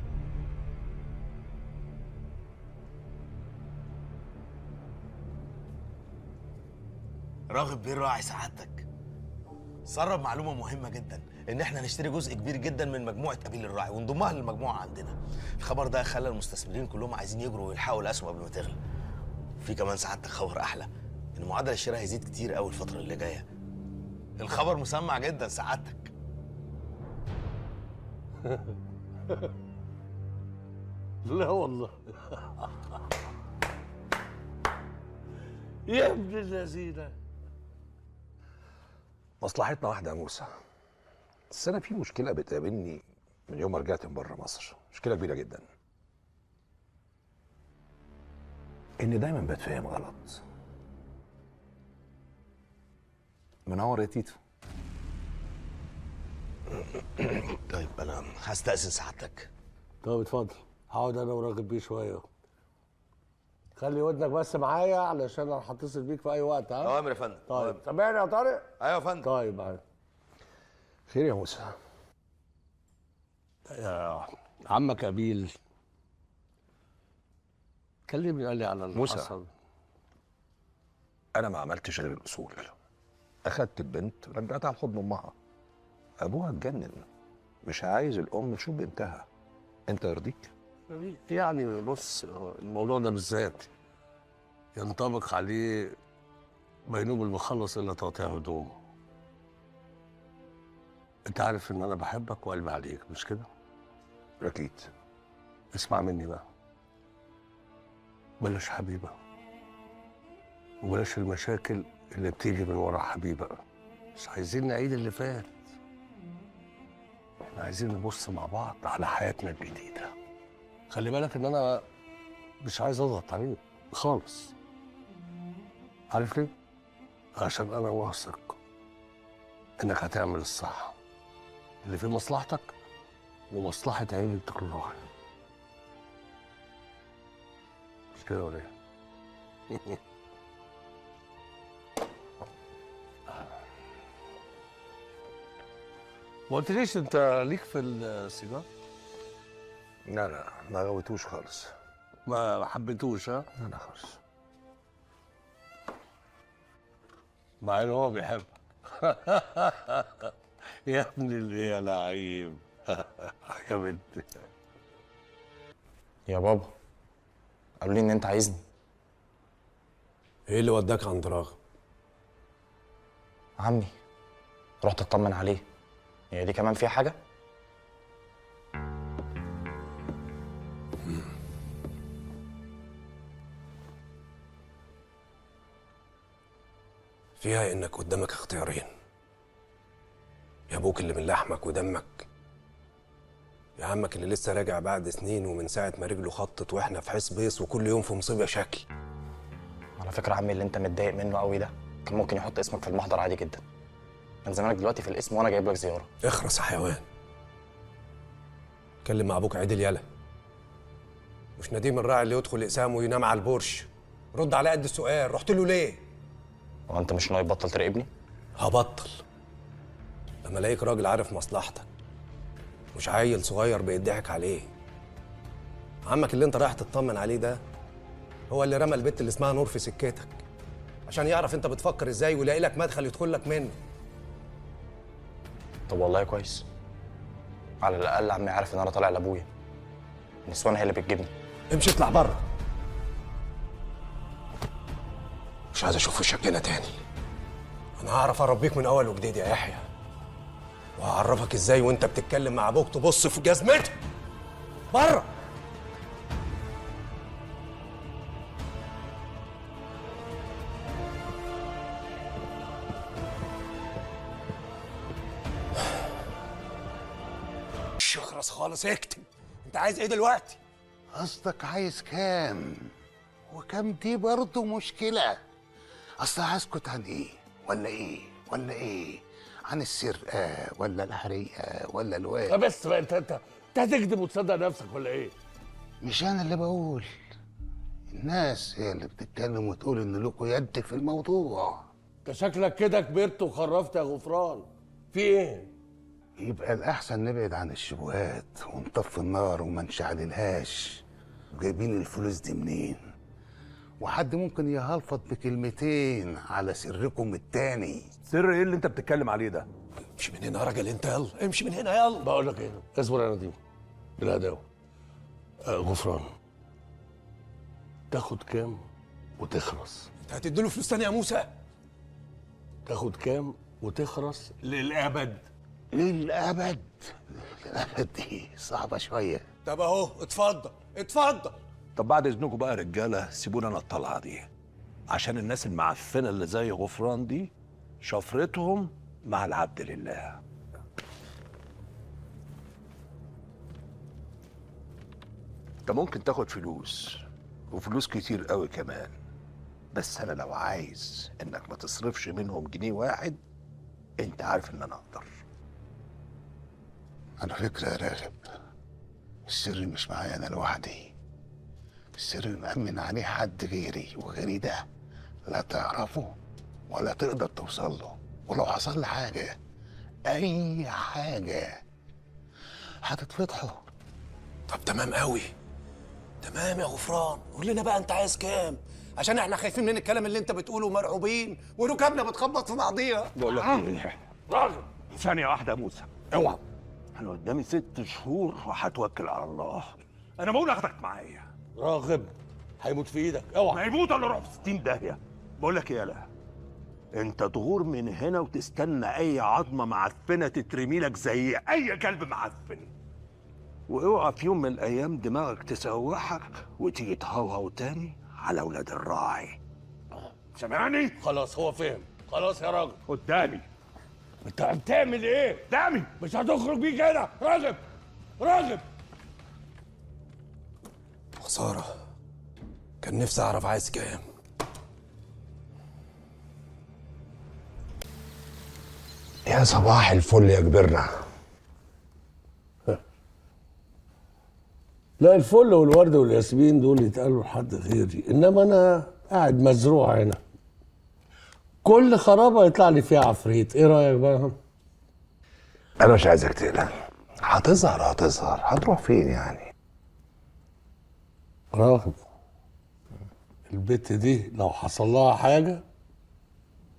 راغب بيه راعي سعادتك سرب معلومه مهمه جدا، ان احنا هنشتري جزء كبير جدا من مجموعه ابيل الراعي ونضمها للمجموعه عندنا. الخبر ده خلى المستثمرين كلهم عايزين يجروا ويلحقوا الاسهم قبل ما تغلى. في كمان سعادتك خبر احلى، ان معدل الشراء هيزيد كتير قوي الفتره اللي جايه. الخبر مسمع جدا سعادتك. لا والله. يا ابن اللذينه. مصلحتنا واحده يا موسى، بس انا في مشكله بتقابلني من يوم ما رجعت من بره مصر، مشكله كبيره جدا، اني دايما بتفهم غلط. منور يا تيتو. طيب انا هستأذن سعادتك. طب اتفضل، هقعد انا وراغب بيه شويه. خلي ودنك بس معايا علشان انا هتصل بيك في اي وقت. ها؟ اوامر يا فندم. طيب سامعني يا طارق؟ ايوه يا فندم. طيب معايا. خير يا موسى؟ يا عمك ابيل كلمني قال لي على اللي موسى، حصل. انا ما عملتش غير الاصول. اخدت البنت رجعتها لحضن امها. ابوها اتجنن، مش عايز الام تشوف بنتها. انت يرضيك؟ يعني بص، الموضوع ده بالذات ينطبق عليه بينوب المخلص الا تقطيع هدومه. انت عارف ان انا بحبك وقلبي عليك، مش كده؟ اكيد. اسمع مني بقى، بلاش حبيبه، وبلاش المشاكل اللي بتيجي من ورا حبيبه. مش عايزين نعيد اللي فات، احنا عايزين نبص مع بعض على حياتنا الجديده. خلي بالك ان انا مش عايز اضغط عليك خالص. عارف ليه؟ عشان انا واثق انك هتعمل الصح اللي في مصلحتك ومصلحه عيلتك كلها. مش كده ولا ايه؟ ما قلتليش انت ليك في السيجار؟ لا لا، ما غويتوش خالص. ما حبيتوش؟ ها؟ لا خالص. مع ان هو بيحبك. يا ابني اللي يا لعيب. يا بنتي. يا بابا قالوا لي ان انت عايزني. ايه اللي وداك عند راغب؟ عمي، رحت اطمن عليه. هي دي كمان فيها حاجه؟ فيها انك قدامك اختيارين، يا ابوك اللي من لحمك ودمك، يا عمك اللي لسه راجع بعد سنين ومن ساعه ما رجله خطت واحنا في حس بيص وكل يوم في مصيبه شكل. على فكره عمي اللي انت متضايق منه قوي ده كان ممكن يحط اسمك في المحضر عادي جدا. كان زمانك دلوقتي في الاسم وانا جايب لك زياره. اخرس يا حيوان. اتكلم مع ابوك عدل يلا. مش نديم الراعي اللي يدخل اقسام وينام على البورش. رد على قد السؤال، رحت له ليه؟ هو انت مش ناوي تبطل تراقبني؟ هبطل لما الاقيك راجل عارف مصلحتك، مش عيل صغير بيضحك عليه. عمك اللي انت رايح تطمن عليه ده هو اللي رمى البت اللي اسمها نور في سكتك عشان يعرف انت بتفكر ازاي ويلاقي لك مدخل يدخل لك منه. طب والله كويس، على الاقل عمي عارف ان انا طالع لابويا. النسوان هي اللي بتجيبني. امشي اطلع بره، مش عايز اشوف وشك هنا تاني. انا هعرف اربيك من اول وجديد يا يحيى، وهعرفك ازاي وانت بتتكلم مع ابوك تبص في جزمتك. بره. اخرس خالص، اكتب. انت عايز ايه دلوقتي؟ قصدك عايز كام؟ وكام دي برضه مشكلة. أصل هسكت عن إيه؟ ولا إيه؟ ولا إيه؟ عن السرقة ولا الحريقة ولا الواد؟ بس بقى انت هتكذب وتصدق نفسك ولا ايه؟ مش أنا اللي بقول، الناس هي اللي بتتكلم وتقول إن لكم يد في الموضوع. انت شكلك كده كبرت وخرفت يا غفران. في إيه؟ يبقى الأحسن نبعد عن الشبهات ونطفي النار وما نشعللهاش. جايبين الفلوس دي منين؟ وحد ممكن يهلفط بكلمتين على سركم التاني. سر ايه اللي انت بتتكلم عليه ده؟ امشي من هنا يا راجل انت، يلا امشي من هنا يلا. بقول لك ايه، اصبر يا نديم بالهداوه. غفران، تاخد كام وتخلص؟ انت هتديله فلوس تانية يا موسى؟ تاخد كام وتخرس للابد؟ للابد؟ للابد دي صعبه شويه. طب اهو اتفضل اتفضل. طب بعد اذنكم بقى يا رجاله سيبونا انا الطلعه دي، عشان الناس المعفنه اللي زي غفران دي شفرتهم مع العبد لله. انت ممكن تاخد فلوس وفلوس كتير قوي كمان، بس انا لو عايز انك ما تصرفش منهم جنيه واحد انت عارف ان انا اقدر. على فكره يا راغب، السر مش معايا انا لوحدي، السر مأمن عليه حد غيري، وغيري ده لا تعرفه ولا تقدر توصل له، ولو حصل لي حاجه اي حاجه هتتفضحوا. طب تمام قوي، تمام يا غفران. قول لنا بقى انت عايز كام، عشان احنا خايفين من الكلام اللي انت بتقوله ومرعوبين وركابنا بتخبط في بعضيها. بقول لك ايه، راغب ثانيه واحده يا موسى، اوعى. انا قدامي 6 شهور وهتوكل على الله. انا بقول اخدك معايا. راغب هيموت في ايدك، اوعى. ما يموت ولا يروح في 60 داهيه. بقول لك ايه، يالا انت تغور من هنا وتستنى اي عظمه معفنه تترمي لك زي اي كلب معفن، واوعى في يوم من الايام دماغك تسوحك وتيجي تهوهو تاني على اولاد الراعي. سامعني؟ خلاص هو فهم، خلاص يا راجل. قدامي. انت بتعمل ايه؟ قدامي. مش هتخرج بيه كده. راغب راغب. خساره، كان نفسي اعرف عايز كام. يا صباح الفل يا كبرنا. لا، الفل والورد والياسمين دول يتقالوا لحد غيري، انما انا قاعد مزروع هنا. كل خرابه يطلع لي فيها عفريت. ايه رايك بقى؟ انا مش عايزك تقلق، هتظهر هتروح فين يعني؟ راغب، البت دي لو حصل لها حاجه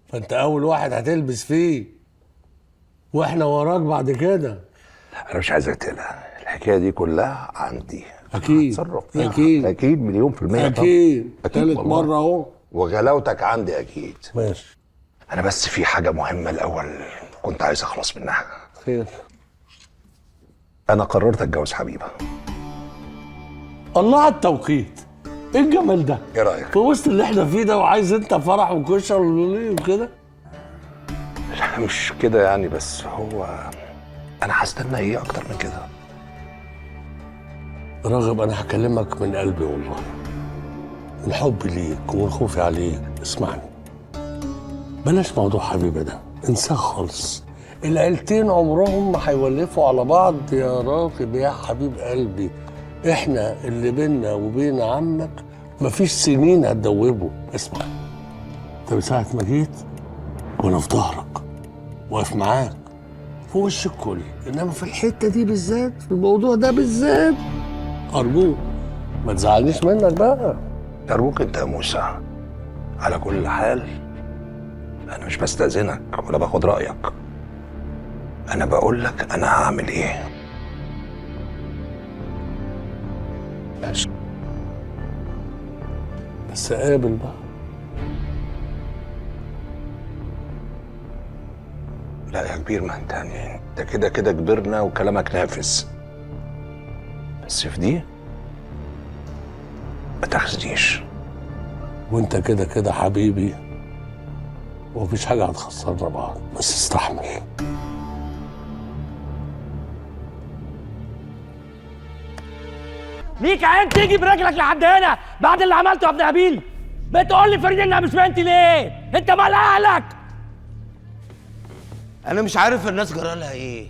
فانت اول واحد هتلبس فيه، واحنا وراك بعد كده. انا مش عايزك تقلق، الحكايه دي كلها عندي. اكيد هتصرف فيها. اكيد اكيد مليون في المية. اكيد تالت والله. مره اهو. وغلاوتك عندي اكيد. ماشي. انا بس في حاجه مهمه الاول كنت عايز اخلص منها. خير. انا قررت اتجوز حبيبه. الله على التوقيت، ايه الجمال ده؟ ايه رايك؟ في وسط اللي احنا فيه ده وعايز انت فرح وكشر وكده؟ لا مش كده يعني، بس هو انا هستنى ايه اكتر من كده؟ راغب، انا هكلمك من قلبي والله، من حبي ليك ومن خوفي عليك. اسمعني، بلاش موضوع حبيبه ده، انساه خالص. العيلتين عمرهم ما هيولفوا على بعض يا راغب يا حبيب قلبي. احنا اللي بينا وبين عمك مفيش سنين هتدوبه. اسمع، انت من ساعه ما جيت وانا في ظهرك واقف معاك في وش الكل، انما في الحته دي بالذات، في الموضوع ده بالذات، ارجوك ما تزعلنيش منك بقى. ارجوك انت يا موسى. على كل حال انا مش بستأذنك ولا باخد رأيك، انا بقول لك انا هعمل ايه. بس قابل بقى. لا يا كبير، ما انت كده كبرنا وكلامك نافذ، بس في دي ما تاخذنيش. وانت كده حبيبي، ومفيش حاجه هتخسرنا بعض، بس استحمل. ليك عين تيجي برجلك لحد هنا بعد اللي عملته يا ابن ابيل؟ بتقول لي فريد انها مش بنتي ليه؟ انت مال اهلك؟ انا مش عارف الناس جرالها ايه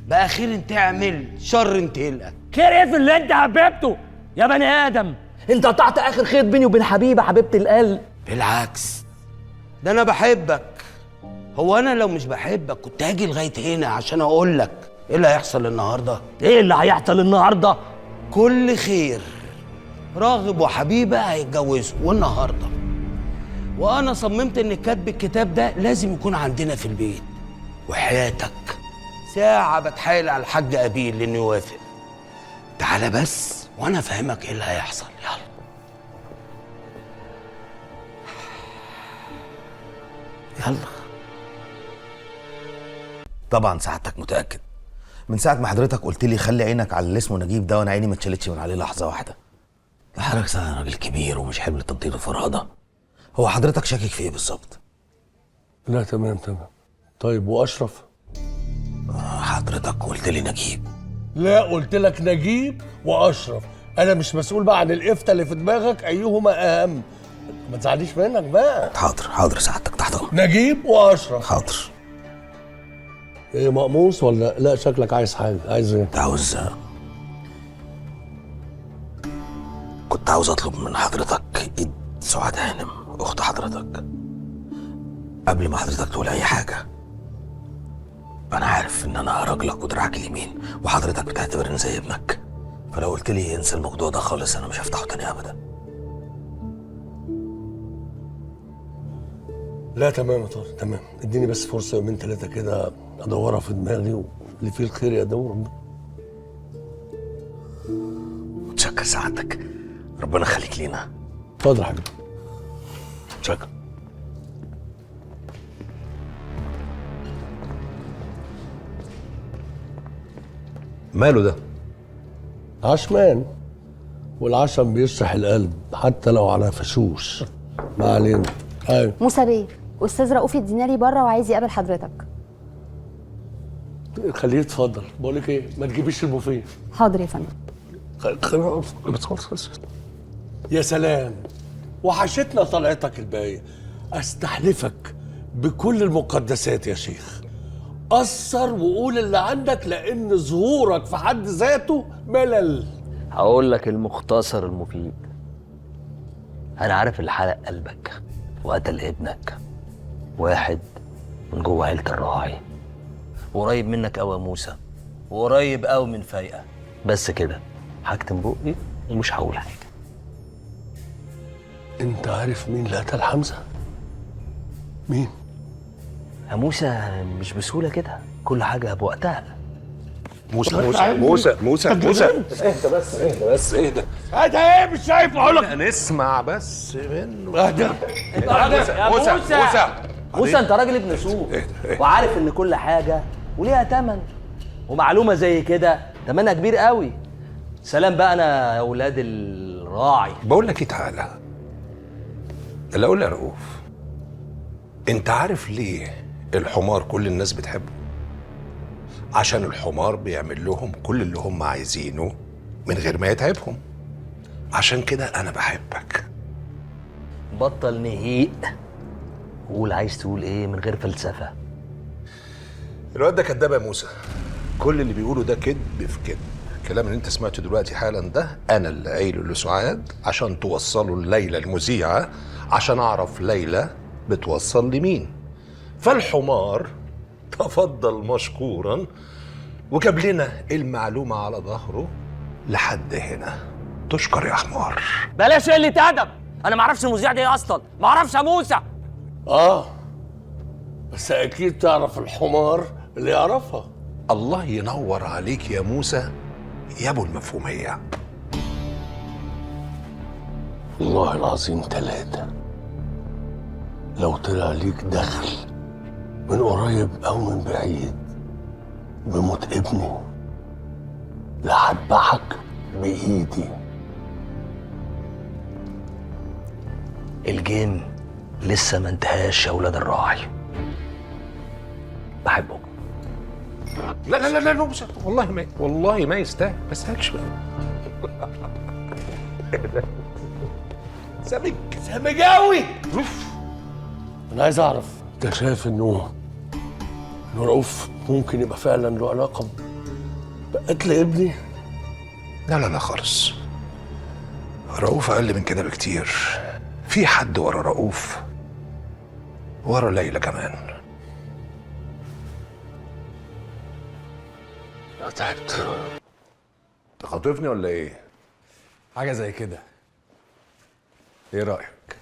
بقى، خير تعمل شر تلقى. خير ايه في اللي انت حبيبته يا بني ادم؟ انت قطعت اخر خيط بيني وبين حبيبه حبيبه القلب. بالعكس، ده انا بحبك. هو انا لو مش بحبك كنت هاجي لغايه هنا عشان اقول لك ايه اللي هيحصل النهارده؟ ايه اللي هيحصل النهارده؟ كل خير راغب وحبيبه هيتجوزوا والنهارده. وانا صممت ان كتب الكتاب ده لازم يكون عندنا في البيت. وحياتك ساعه بتحايل على الحاج ابيل انه يوافق. تعالى بس وانا افهمك ايه اللي هيحصل. يلا. طبعا سعادتك متاكد؟ من ساعه ما حضرتك قلت لي خلي عينك على اللي اسمه نجيب ده وانا عيني ما اتشالتش من عليه لحظه واحده. حضرتك راجل كبير ومش حمل تنطيط وفرهده. هو حضرتك شاكك في ايه بالظبط؟ لا تمام. طيب واشرف؟ حضرتك قلت لي نجيب. لا قلت لك نجيب واشرف. انا مش مسؤول بقى عن القفطه اللي في دماغك ايهما اهم. ما تزعليش منك بقى. حاضر سعادتك تحت امرك. نجيب واشرف. حاضر. ايه مقموص ولا لا؟ شكلك عايز حاجه. عايز ايه؟ كنت عاوز اطلب من حضرتك ايد سعاد هانم اخت حضرتك. قبل ما حضرتك تقول اي حاجه، انا عارف ان انا راجلك ودراعك اليمين وحضرتك بتعتبرني زي ابنك، فلو قلت لي انسى الموضوع ده خالص انا مش هفتحه تاني ابدا. لا تمام يا طارق تمام. اديني بس فرصه يومين ثلاثه كده ادورها في دماغي واللي فيه الخير يدور. متشكر سعادتك، ربنا يخليك لينا. اتفضل يا حبيبي. متشكر. ماله ده؟ عشمان، والعشم بيشرح القلب حتى لو على فشوش. ما علينا. ايوه موسى بيه، استاذ رؤوف الديناري بره وعايز يقابل حضرتك. خليه يتفضل. بقول لك ايه، ما تجيبيش البوفيه. حاضر يا فندم. يا سلام، وحشتنا طلعتك الباقيه. استحلفك بكل المقدسات يا شيخ، قصر وقول اللي عندك، لان ظهورك في حد ذاته ملل. هقول لك المختصر المفيد. انا عارف اللي حرق قلبك وقتل ابنك، واحد من جوه عيله الراعي، وقريب منك قوي يا موسى، وقريب قوي من فايقه. بس كده هكتم بقي ومش هقول حاجه. انت عارف مين اللي قتل حمزه؟ مين؟ يا موسى مش بسهوله كده، كل حاجه بوقتها. موسى اهدى بس اهدى. اهدى ايه؟ مش شايف اقول لك. نسمع بس منه. اهدى يا موسى انت راجل ابن سوق وعارف ان كل حاجه وليها تمن، ومعلومه زي كده تمنها كبير قوي. سلام بقى انا يا اولاد الراعي. بقول لك ايه، تعالى. لا قول لي يا رؤوف، انت عارف ليه الحمار كل الناس بتحبه؟ عشان الحمار بيعمل لهم كل اللي هم عايزينه من غير ما يتعبهم. عشان كده انا بحبك. بطل نهيق، قول عايز تقول ايه من غير فلسفه. الواد ده كداب يا موسى، كل اللي بيقوله ده كذب في كذب. الكلام اللي انت سمعته دلوقتي حالا ده انا اللي قايله لسعاد عشان توصله لليلى المذيعه، عشان اعرف ليلى بتوصل لمين. فالحمار تفضل مشكورا وجاب لنا المعلومه على ظهره لحد هنا. تشكر يا حمار. بلاش قله ادب، انا ما اعرفش المذيع دي اصلا، ما اعرفش يا موسى. بس اكيد تعرف الحمار اللي يعرفها. الله ينور عليك يا موسى يا ابو المفهوميه. والله العظيم 3 لو طلع ليك دخل من قريب او من بعيد بموت ابني لهذبحك بايدي. الجيم لسه ما انتهاش يا اولاد الراعي. بحبكم. لا لا لا لا موسى، والله ما يستاهل. ما يستاهلش بقى. سامجاوي. انا عايز اعرف، انت شايف انه رؤوف ممكن يبقى فعلا له علاقه بقتل ابني؟ لا لا لا خالص، رؤوف اقل من كده بكتير. في حد ورا رؤوف، ورا ليلى كمان. تعبت. تخاطفني ولا ايه؟ حاجه زي كده. ايه رايك؟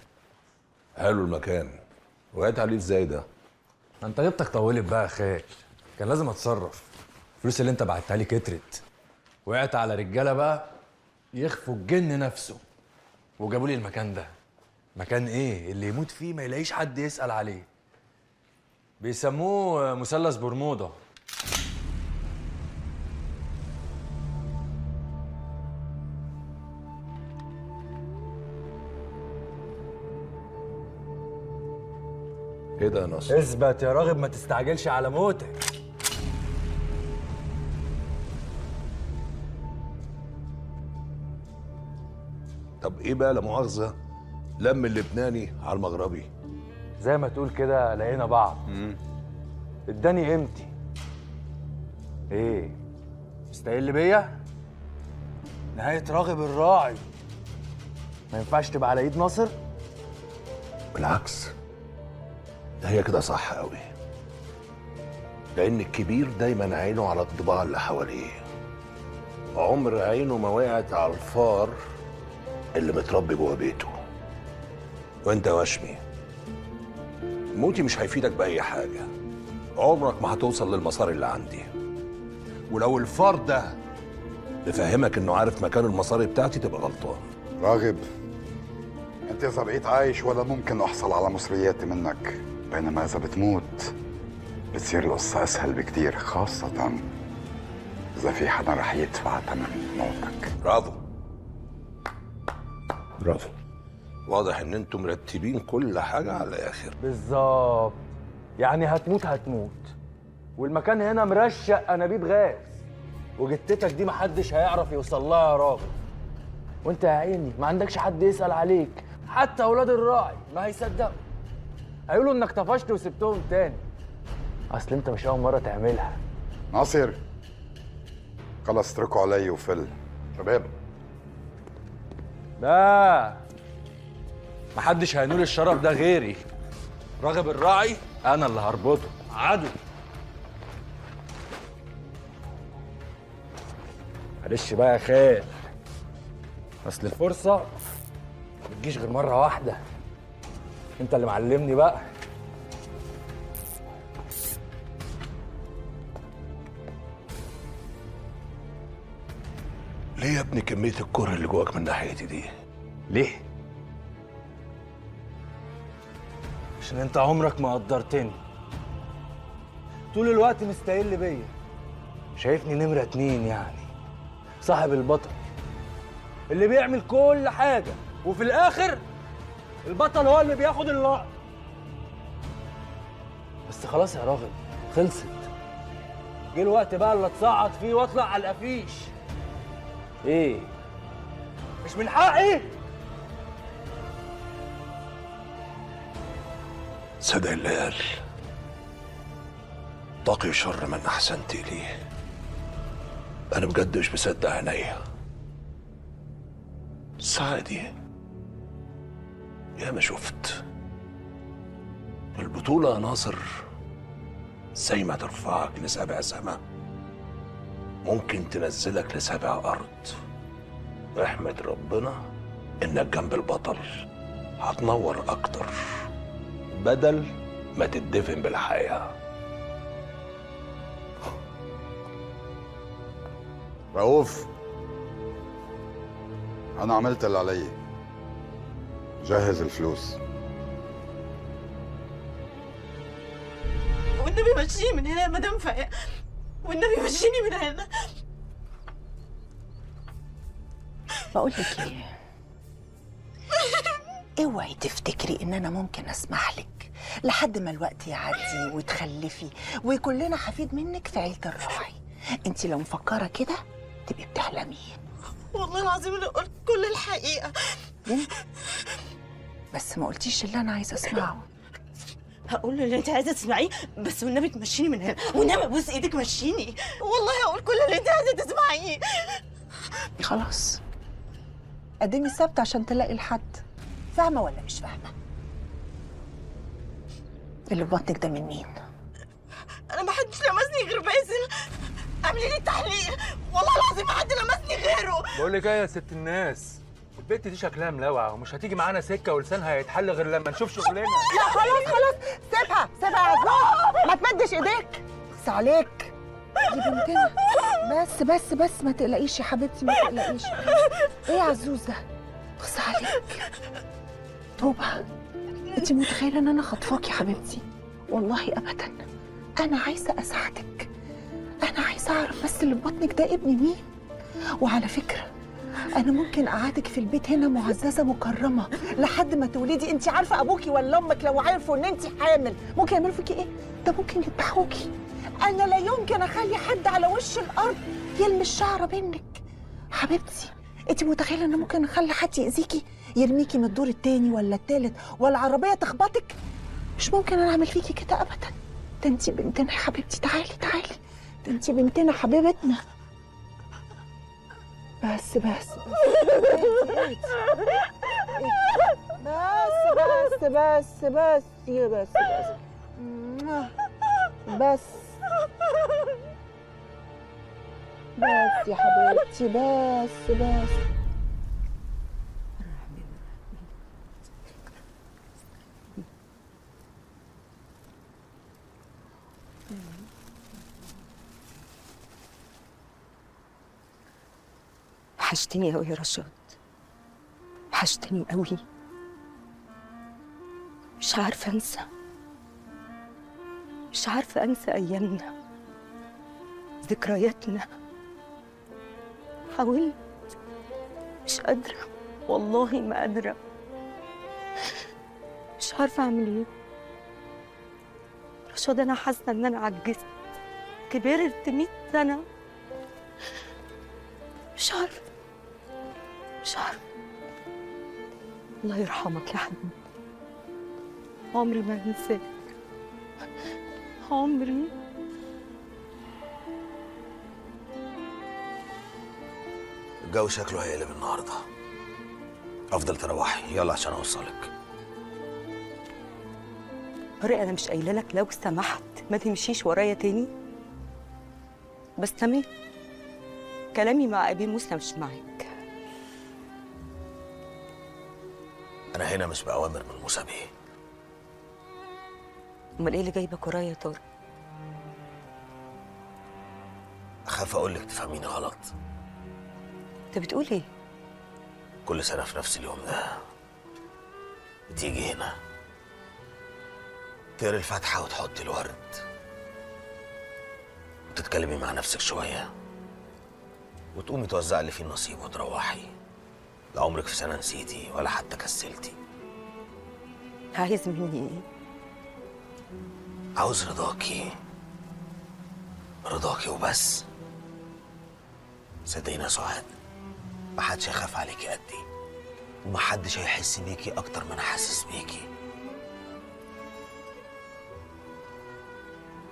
حلو المكان. وقعت عليه ازاي ده؟ انت جبتك طولت بقى يا خال، كان لازم اتصرف. الفلوس اللي انت بعتها لي كترت، وقعت على رجاله بقى يخفوا الجن نفسه وجابوا لي المكان ده. مكان ايه اللي يموت فيه ما يلاقيش حد يسأل عليه. بيسموه مثلث برمودا. ايه ده يا ناصر؟ اثبت يا راغب، ما تستعجلش على موتك. طب ايه بقى لا مؤاخذه لم اللبناني على المغربي؟ زي ما تقول كده لقينا بعض. اداني قيمتي. ايه مستقل بيا؟ نهايه راغب الراعي ما ينفعش تبقى على ايد ناصر. بالعكس، ده هي كده صح قوي، لان الكبير دايما عينه على الطباع اللي حواليه، عمر عينه ما وقعت على الفار اللي متربي جوه بيته. وانت يا وشمي، موتي مش هيفيدك باي حاجه، عمرك ما هتوصل للمسار اللي عندي. ولو الفار ده يفهمك انه عارف مكان المصاري بتاعتي تبقى غلطان. راغب، انت اذا بقيت عايش ولا ممكن احصل على مصرياتي منك، بينما اذا بتموت بتصير القصة اسهل بكتير، خاصة اذا في حدا رح يدفع ثمن موتك. برافو برافو، واضح ان انتم مرتبين كل حاجه على الاخر. بالظبط، يعني هتموت هتموت، والمكان هنا مرشق انابيب غاز، وجتتك دي محدش هيعرف يوصل لها يا راغب. وانت يا عيني ما عندكش حد يسأل عليك، حتى اولاد الراعي ما هيصدقوا، هيقولوا انك طفشت وسبتهم تاني. اصل انت مش اول مره تعملها. ناصر، خلص اتركوا علي وفل. شباب، لا محدش هينول الشرف ده غيري. راغب الراعي انا اللي هربطه عدو. معلش بقى يا خال، اصل الفرصه ما بتجيش غير مره واحده. انت اللي معلمني بقى. ليه يا ابني كميه الكره اللي جواك من ناحيتي دي؟ ليه؟ عشان انت عمرك ما قدرتني، طول الوقت مستقل بيا، شايفني نمرة 2 يعني، صاحب البطل اللي بيعمل كل حاجة، وفي الآخر البطل هو اللي بياخد اللقطة. بس خلاص يا راغب، خلصت. جه الوقت بقى اللي اتصعد فيه واطلع على القفيش. ايه؟ مش من حقي؟ صدق اللي قال تقي شر من احسنت اليه. انا بجد مش مصدق عينيا. الساعة دي يا ما شفت البطولة يا ناصر، زي ما ترفعك لسبع سما ممكن تنزلك لسبع أرض. احمد ربنا إنك جنب البطل، هتنور أكتر بدل ما تدفن بالحياة. رؤوف، أنا عملت اللي علي، جهز الفلوس. والنبي مشيني من هنا يا مدام فايق، والنبي مشيني من هنا. بقول لك ايه، اوعي تفتكري ان انا ممكن اسمح لك لحد ما الوقت يعدي وتخلفي ويكون لنا حفيد منك في عيله الراعي. انت لو مفكره كده تبقي بتحلمي. والله العظيم انا قلت كل الحقيقه، بس ما قلتيش اللي انا عايزه اسمعه. هقول اللي انت عايزه تسمعيه، بس والنبي تمشيني من هنا، والنبي بوس ايدك مشيني، والله هقول كل اللي انت عايزه تسمعيه. خلاص قدمي السبت عشان تلاقي الحد. فاهمه ولا مش فاهمه؟ اللي في بطنك ده من مين؟ انا ما حدش لمسني غير باسل. اعملي لي التحليل، والله العظيم ما حد لمسني غيره. بقول لك ايه يا ست الناس، البت دي شكلها ملوعه ومش هتيجي معانا سكه ولسانها هيتحل غير لما نشوف شغلنا. لا خلاص خلاص، سيبها سيبها يا عزوز، ما تمدش ايديك، بس عليك. دي بنتنا. بس ما تقلقيش يا حبيبتي، ما تقلقيش. ايه يا عزوز ده؟ بص عليك. توبة، انت متخيلة ان انا خطفاك يا حبيبتي؟ والله ابدا. انا عايزة اساعدك، انا عايزة اعرف بس اللي في بطنك ده ابن مين. وعلى فكرة انا ممكن اقعدك في البيت هنا معززة مكرمة لحد ما تولدي. انت عارفة ابوكي ولا امك لو عرفوا ان انت حامل ممكن يعملوا فيكي ايه؟ ده ممكن يذبحوكي. انا لا يمكن اخلي حد على وش الارض يلمس شعره منك. حبيبتي، انت متخيله ان ممكن اخلي حد ياذيكي، يرميكي من الدور التاني ولا التالت ولا عربيه تخبطك؟ مش ممكن انا اعمل فيكي كده ابدا. ده انت بنتنا يا حبيبتي. تعالي تعالي، ده انت بنتنا حبيبتنا. بس بس يا بس يا حبيبتي. بس وحشتني قوي يا رشاد، وحشتني قوي. مش عارفه انسى ايامنا، ذكرياتنا. حاولت، مش قادره، والله ما قادره. مش عارفه اعمل ايه رشاد. انا حاسه ان انا عجزت، كبرت 100 سنه. مش عارفه. الله يرحمك يا حبيبي، عمري ما هنساك، عمري. الجو شكله هيقلب النهارده. افضل تروحي يلا عشان اوصلك. طارق، انا مش قايله لك لو سمحت ما تمشيش ورايا تاني؟ بس تمام، كلامي مع ابي موسى مش معاك. انا هنا مش باوامر من موسى بيه. امال ايه اللي جايبك ورايا يا طارق؟ اخاف اقول لك تفهميني غلط. انت بتقول ايه؟ كل سنه في نفس اليوم ده بتيجي هنا تقري الفاتحه وتحطي الورد وتتكلمي مع نفسك شويه وتقومي توزعي اللي فيه النصيب وتروحي. لا عمرك في سنه نسيتي ولا حتى كسلتي. عايز مني ايه؟ عاوز رضاكي وبس. صدقيني يا سعاد، محدش هيخاف عليكي قدي، ومحدش هيحس بيكي اكتر ما انا حاسس بيكي.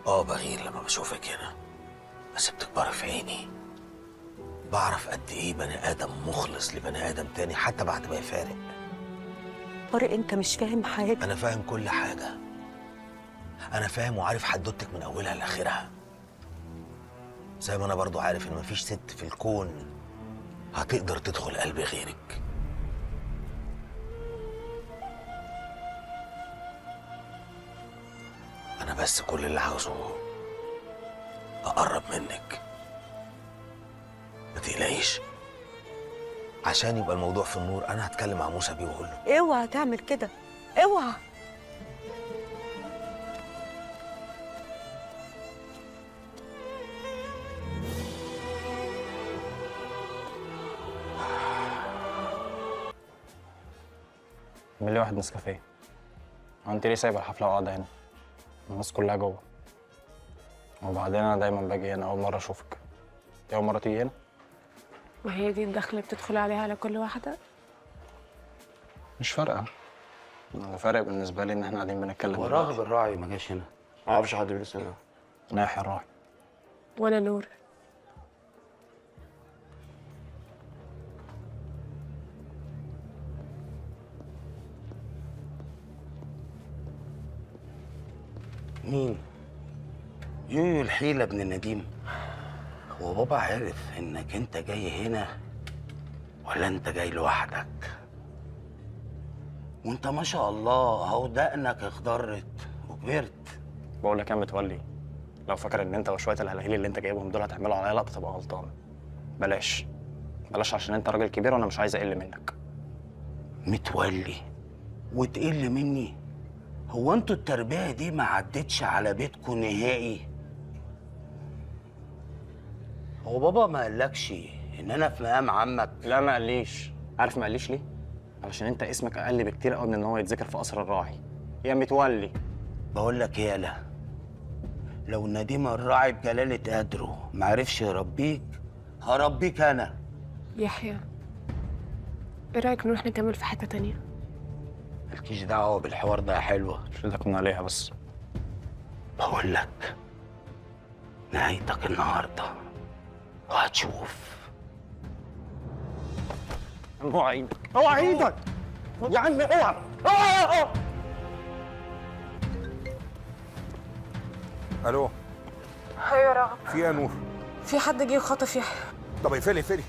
بغير لما بشوفك هنا، بس بتكبري في عيني. بعرف قد ايه بني ادم مخلص لبني ادم تاني حتى بعد ما يفارق. طارق، انت مش فاهم حاجه. انا فاهم كل حاجه، انا فاهم وعارف حدوتك من اولها لاخرها. زي ما انا برضو عارف ان مفيش ست في الكون هتقدر تدخل قلب غيرك. انا بس كل اللي عاوزه اقرب منك، ما تقلقيش. عشان يبقى الموضوع في النور انا هتكلم مع موسى بيه واقول له اوعى تعمل كده، اوعى. اعمل لي واحد نسكافيه. انت ليه سايبه الحفله وقاعده هنا؟ الناس كلها جوه. وبعدين انا دايما باجي هنا اول مره اشوفك. دي اول مره تيجي هنا؟ وهي دي الدخله بتدخل عليها على كل واحده؟ مش فارقه. اللي فارق بالنسبه لي ان احنا قاعدين بنتكلم. هو راغب الراعي ما جاش هنا؟ ما اعرفش حد بيجلس هنا. ناحي الراعي. وانا نور. مين؟ يويو الحيلة ابن نديم. هو بابا عارف انك انت جاي هنا ولا انت جاي لوحدك؟ وانت ما شاء الله اهو دقنك اخضرت وكبرت. بقول لك يا متولي، لو فاكر ان انت وشويه الهلاهيل اللي انت جايبهم دول هتعملوا عليا لقطه تبقى غلطان. بلاش بلاش، عشان انت راجل كبير وانا مش عايز اقل منك. متولي وتقل مني؟ هو انتوا التربيه دي ما عدتش على بيتكم نهائي؟ هو بابا ما قالكش ان انا في مقام عمك؟ لا ما قاليش. عارف ما قاليش ليه؟ علشان انت اسمك اقل بكتير قوي من ان هو يتذكر في قصر الراعي يا متولي. بقول لك ايه يالا، لو نديم الراعي بجلالة قدره معرفش يربيك هربيك انا. يحيى، ايه رايك نروح نكمل في حته تانية؟ مالكيش دعوه بالحوار ده يا حلوه. شيلتك من عليها بس. بقول لك نهايتك النهارده وهتشوف. اوعى ايدك، اوعى ايدك يا عم، اوعى. الو. ايوه يا رغم، في ايه يا نور؟ في حد جه خطف يحيى. طب اقفلي.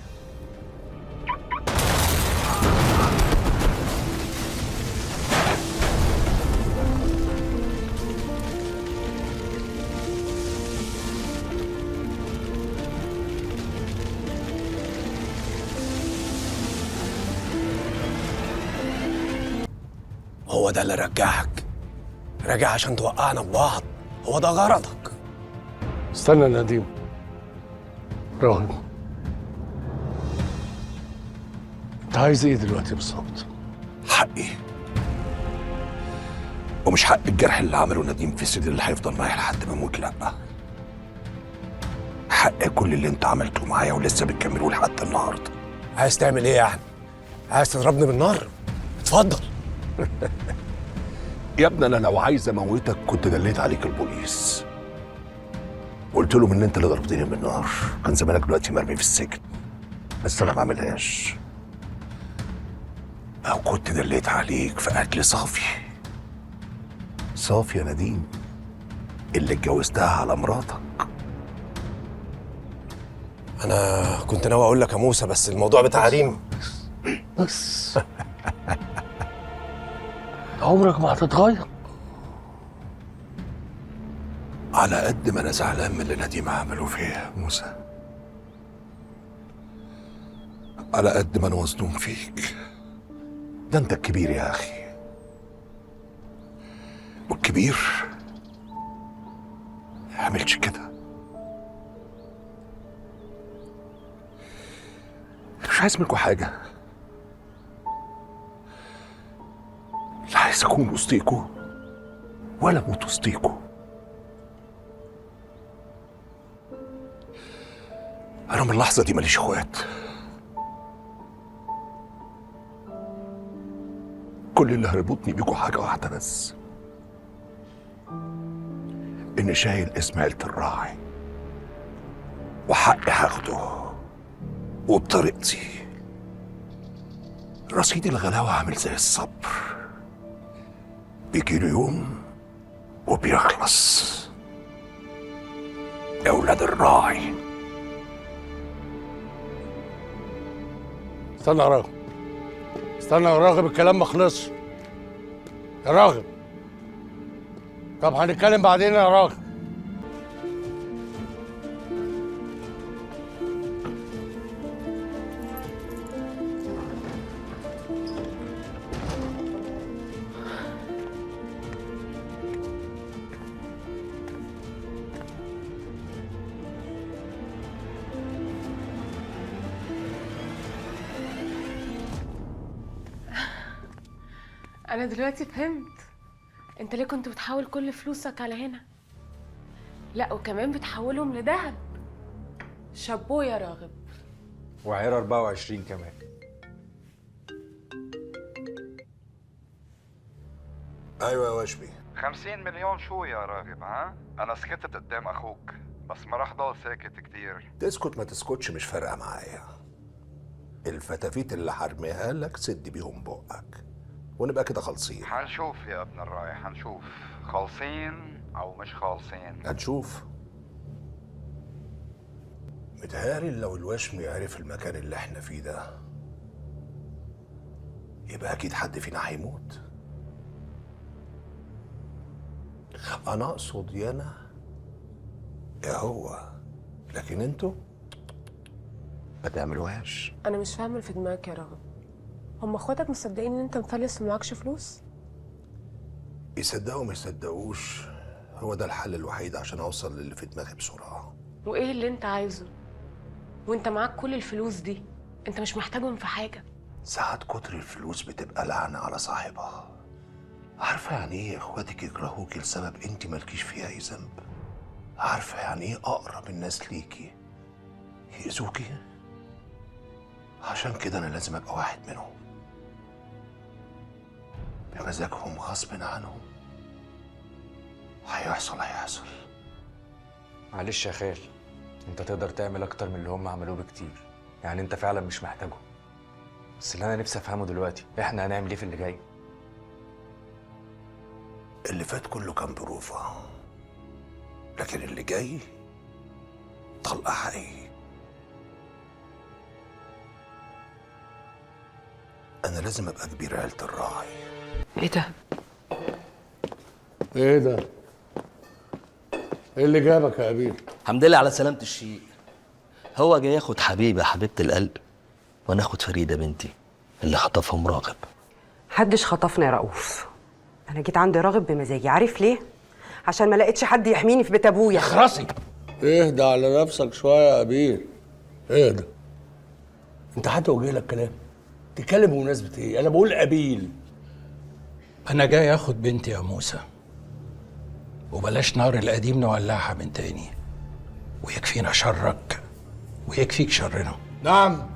هو ده اللي رجعك؟ راجع عشان توقعنا ببعض؟ هو ده غرضك؟ استنى يا نديم. راغب، انت عايز ايه دلوقتي بالظبط؟ حقي، ومش حق الجرح اللي عمله نديم في سيدي اللي هيفضل معايا لحد ما اموت، لا. حق كل اللي انت عملته معايا ولسه بتكملوه لحد النهارده. عايز تعمل ايه يعني؟ عايز تضربني بالنار؟ اتفضل. يا ابني انا لو عايز اموتك كنت دليت عليك البوليس، قلت لهم ان انت اللي ضربتني بالنار، كان زمانك دلوقتي مرمي في السجن. بس انا ما عملهاش. او كنت دليت عليك في قتل صافي يا نديم اللي اتجوزتها على مراتك. انا كنت ناوي اقول لك يا موسى، بس الموضوع بتاع ريم. بس عمرك ما هتتغير. على قد ما انا زعلان من اللي نديم عمله فيا يا موسى، على قد ما انا مظلوم فيك. ده انت الكبير يا اخي، والكبير ما يعملش كده. مش عايز منكم حاجه، لا عايز اكون وسطيكوا ولا اموت وسطيكوا. انا من اللحظه دي ماليش اخوات. كل اللي هربطني بيكوا حاجه واحده بس، اني شايل اسم عيلة الراعي وحقي هاخده وبطريقتي. رصيد الغلاوه عامل زي الصبر، بيجيله يوم وبيخلص. يا ولاد الراعي. استنى يا راغب، استنى يا راغب، الكلام ما خلصش يا راغب. طب هنتكلم بعدين يا راغب. انا دلوقتي فهمت انت ليه كنت بتحول كل فلوسك على هنا. لا وكمان بتحولهم لذهب. شابو يا راغب. وعيار 24 كمان. ايوه يا وشمي. 50 مليون شو يا راغب؟ ها؟ انا سكتت قدام اخوك، بس ما راح ضل ساكت كتير. تسكت ما تسكتش مش فارقه معايا. الفتافيت اللي حرميها لك سد بيهم بقك ونبقى كده خالصين. حنشوف يا ابن الراعي، حنشوف خالصين او مش خالصين. هنشوف. متهيألي لو الوشمي عرف المكان اللي احنا فيه ده يبقى اكيد حد فينا هيموت. انا اقصد يا انا يا هو، لكن انتوا ما تعملوهاش. انا مش فاهمه اللي في دماغك يا راغب. هم اخواتك مصدقين ان انت مفلس ومعكش فلوس؟ يصدقوا ما يصدقوش، هو ده الحل الوحيد عشان اوصل للي في دماغي بسرعه. وايه اللي انت عايزه وانت معاك كل الفلوس دي؟ انت مش محتاجهم في حاجه. ساعات كتر الفلوس بتبقى لعنه على صاحبها. عارفه يعني ايه اخواتك يكرهوكي لسبب انت مالكيش فيها اي ذنب؟ عارفه يعني ايه اقرب الناس ليكي يأذوكي؟ عشان كده انا لازم ابقى واحد منهم، بمزاجهم غصب عنهم. هيحصل. معلش يا خال، انت تقدر تعمل اكتر من اللي هم عملوه بكتير. يعني انت فعلا مش محتاجهم. بس اللي انا نفسي افهمه دلوقتي، احنا هنعمل ايه في اللي جاي؟ اللي فات كله كان بروفة، لكن اللي جاي طلقة حقيقي. أنا لازم أبقى كبير عيلة الراعي. ايه ده؟ ايه ده؟ ايه اللي جابك يا أبيل؟ الحمد لله على سلامة الشيء. هو جاي ياخد حبيبة القلب، وانا اخد فريدة بنتي اللي خطفهم راغب. محدش خطفنا يا رؤوف. انا جيت عند راغب بمزاجي. عارف ليه؟ عشان ما لقيتش حد يحميني في بيت ابويا. اخرسي. اهدى على نفسك شويه يا أبيل. اهدى. انت هتوجه لك كلام؟ تتكلم بمناسبه ايه؟ انا بقول أبيل. انا جاي اخد بنتي يا موسى، وبلاش نار القديم نولعها من تاني، ويكفينا شرك ويكفيك شرنا. نعم.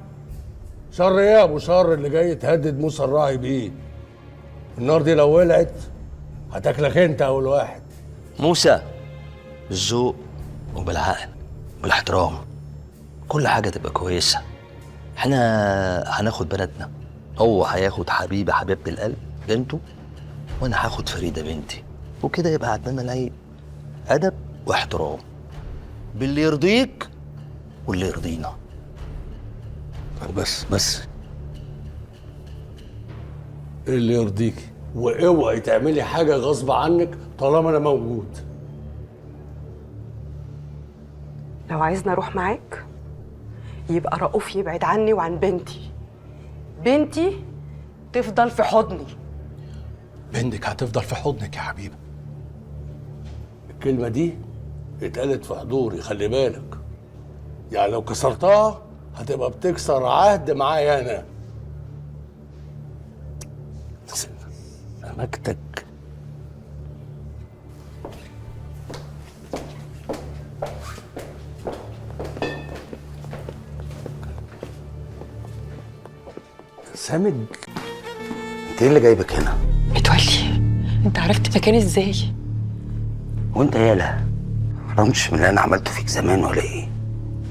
شر ايه يا ابو شر اللي جاي تهدد موسى الراعي بيه؟ النار دي لو ولعت هتاكلك انت اول واحد. موسى بالذوق وبالعقل بالاحترام كل حاجة تبقى كويسة. احنا هناخد بناتنا، هو هياخد حبيبة القلب بنته، وانا هاخد فريدة بنتي، وكده يبقى عندنا العيب أدب واحترام باللي يرضيك واللي يرضينا. بس ايه اللي يرضيكي؟ واوعي تعملي حاجه غصب عنك طالما انا موجود. لو عايزني اروح معاك يبقى رؤوف يبعد عني وعن بنتي. بنتي تفضل في حضني. بنتك هتفضل في حضنك يا حبيبه. الكلمه دي اتقالت في حضوري، خلي بالك. يعني لو كسرتها هتبقى بتكسر عهد معايا انا. امكتك. سامد، انت ايه اللي جايبك هنا؟ متولي، انت عرفت مكاني ازاي؟ وانت يالا رمش من اللي انا عملته فيك زمان ولا ايه؟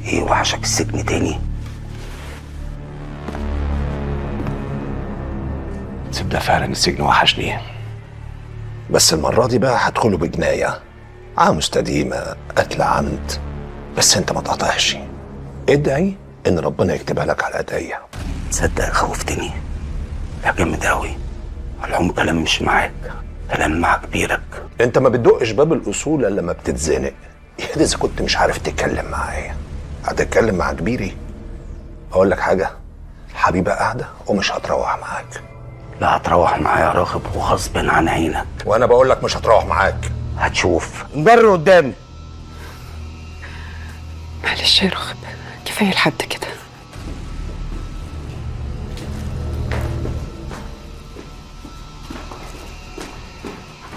ايه وحشك السجن تاني؟ تصدق فعلا السجن وحشني، بس المرة دي بقى هدخله بجناية مستديمة، قتل عمد. بس انت ما تقطعش، ادعي ان ربنا يكتبها لك على ايديا. تصدق خوفتني يا جامد اوي. العمر كلام مش معاك، كلام مع كبيرك. انت ما بتدقش باب الاصول الا لما بتتزنق. يا دي اذا كنت مش عارف تتكلم معايا هتتكلم مع كبيري. اقول لك حاجه، حبيبه قاعده ومش هتروح معاك. لا هتروح معايا يا راغب وغصب عن عينك. وانا بقول لك مش هتروح معاك. هتشوف. مبرر قدامي. معلش يا راغب، كفايه لحد كده.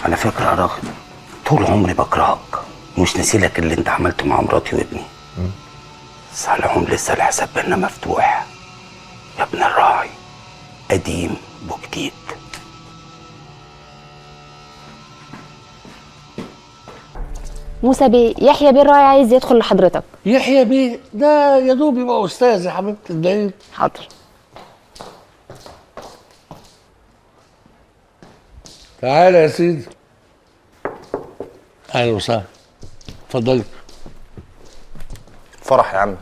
على فكره يا راغب، طول عمري بكرهك ومش ناسيلك اللي انت عملته مع مراتي وابني. بس على العموم لسه الحساب بينا مفتوح يا ابن الراعي، قديم وجديد. موسى بيه، يحيى بيه الراعي عايز يدخل لحضرتك. يحيى بيه ده يا دوب يبقى استاذ يا حبيبتي. ازاي؟ حاضر. تعالى يا سيدي. اهلا وسهلا. اتفضلي. فرح يا عم،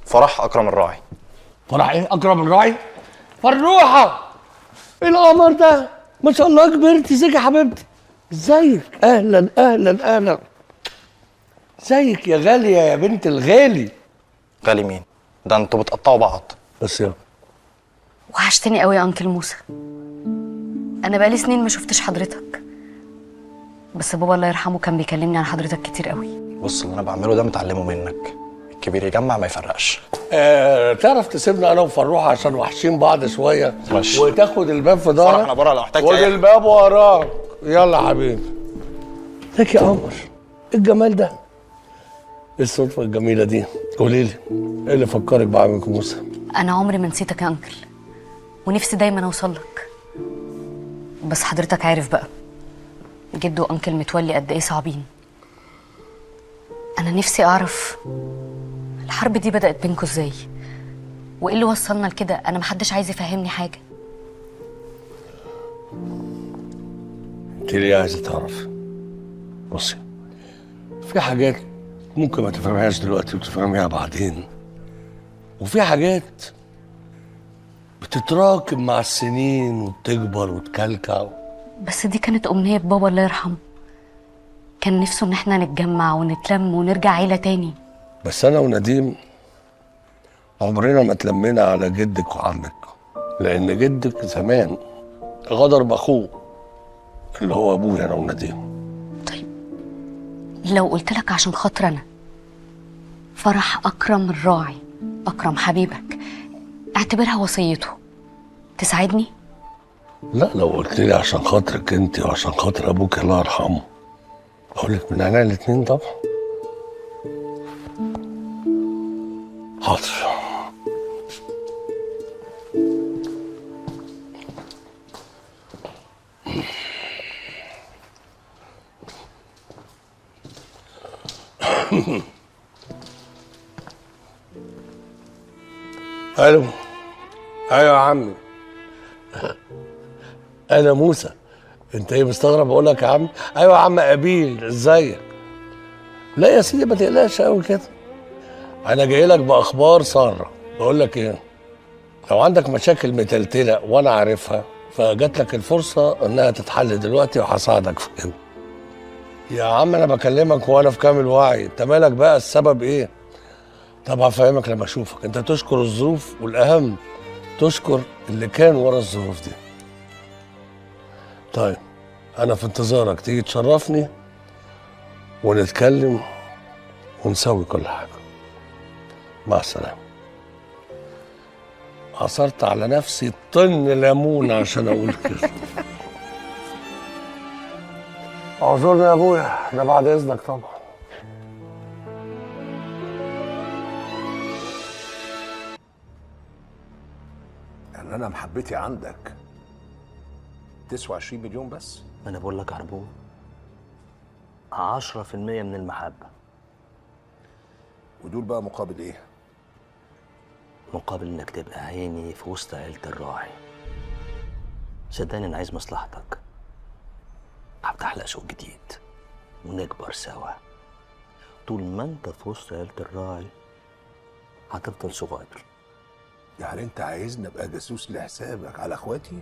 فرح اكرم الراعي. فرح ايه؟ اكرم الراعي؟ فروحه. ايه القمر ده؟ ما شاء الله كبرتي. ازيك يا حبيبتي؟ ازيك؟ اهلا اهلا اهلا. ازيك يا غاليه يا بنت الغالي؟ غالي مين؟ ده انتوا بتقطعوا بعض. بس يلا. وحشتني قوي يا انكل موسى. انا بقالي سنين ما شفتش حضرتك، بس بابا الله يرحمه كان بيكلمني عن حضرتك كتير قوي. بص اللي انا بعمله ده متعلمه منك، الكبير يجمع ما يفرقش. تعرف تسيبنا انا وفروحه عشان وحشين بعض شويه؟ ماشي. وتاخد الباب في ظهرك. انا بره لو احتجت خد الباب وراك. يلا يا حبيبي. ازيك يا قمر؟ ايه الجمال ده؟ ايه الصدفه الجميله دي؟ قولي لي ايه اللي فكرك بعمك موسى؟ انا عمري ما نسيتك يا انكل، ونفسي دايما اوصل لك، بس حضرتك عارف بقى جد وانكل متولي قد ايه صعبين. انا نفسي اعرف الحرب دي بدأت بينكوا ازاي؟ وايه اللي وصلنا لكده؟ انا محدش عايز يفهمني حاجه. انت ليه عايزه تعرفي؟ بصي، في حاجات ممكن ما تفهميهاش دلوقتي وتفهميها بعدين، وفي حاجات بتتراكم مع السنين وبتكبر وتكلكع. بس دي كانت امنيه بابا الله يرحمه، كان نفسه ان احنا نتجمع ونتلم ونرجع عيله تاني. بس انا ونديم عمرنا ما اتلمينا على جدك وعمك، لان جدك زمان غدر باخوه اللي هو ابويا انا ونديم. لو قلت لك عشان خاطر انا فرح اكرم الراعي، اكرم حبيبك، اعتبرها وصيته، تساعدني؟ لا، لو قلت لي عشان خاطرك انت وعشان خاطر ابوك الله يرحمه اقول لك من عينيا الاتنين طبعا. حاضر. الو. ايوه يا عمي. انا موسى. انت ايه مستغرب اقول لك يا عم؟ ايوه يا عم قبيل، ازيك؟ لا يا سيدي ما تقلقش قوي كده. انا جاي لك باخبار ساره. بقول لك ايه، لو عندك مشاكل متلتله وانا عارفها فجات لك الفرصه انها تتحل دلوقتي وهساعدك في كده. يا عم انا بكلمك وانا في كامل وعي، انت مالك بقى؟ السبب ايه؟ طب هفهمك لما اشوفك. انت تشكر الظروف، والاهم تشكر اللي كان ورا الظروف دي. طيب انا في انتظارك تيجي تشرفني ونتكلم ونسوي كل حاجه. مع السلامه. عصرت على نفسي طن ليمون عشان اقول كده. اعذرني يا ابويا، ده بعد اذنك طبعا. يعني انا محبتي عندك تسوى 20 مليون بس؟ ما انا بقول لك عربون 10% من المحبه. ودول بقى مقابل ايه؟ مقابل انك تبقى عيني في وسط عيله الراعي. صدقني انا عايز مصلحتك. هفتح لك سوق جديد ونكبر سوا. طول ما انت في وسط عيله الراعي هتفضل صغير. يعني انت عايزني ابقى جاسوس لحسابك على اخواتي؟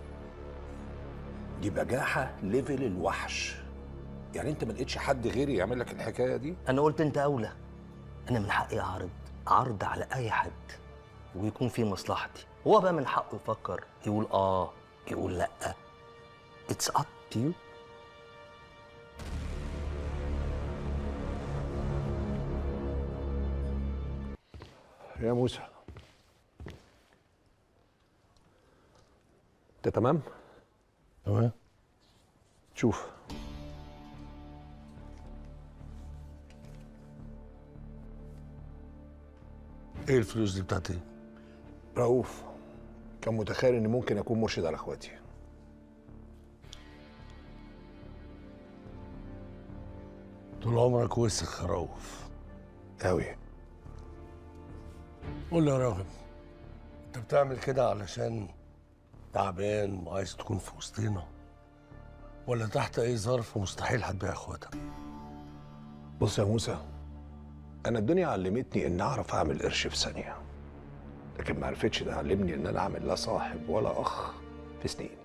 دي بجاحه ليفل الوحش. يعني انت ما لقيتش حد غيري يعمل لك الحكايه دي؟ انا قلت انت اولى. انا من حقي اعرض على اي حد ويكون فيه مصلحتي. هو بقى من حقه يفكر، يقول يقول لا. It's up to you. يا موسى انت تمام؟ تمام. شوف، ايه الفلوس دي بتاعتي؟ رؤوف كان متخيل اني ممكن اكون مرشد على اخواتي. طول عمرك وسخ يا رؤوف. قوي. قول لي يا راغب، انت بتعمل كده علشان تعبان وعايز تكون في وسطينا، ولا تحت اي ظرف مستحيل هتبيع اخواتك؟ بص يا موسى، انا الدنيا علمتني ان اعرف اعمل قرش في ثانيه، لكن ما عرفتش تعلمني ان انا اعمل لا صاحب ولا اخ في سنين.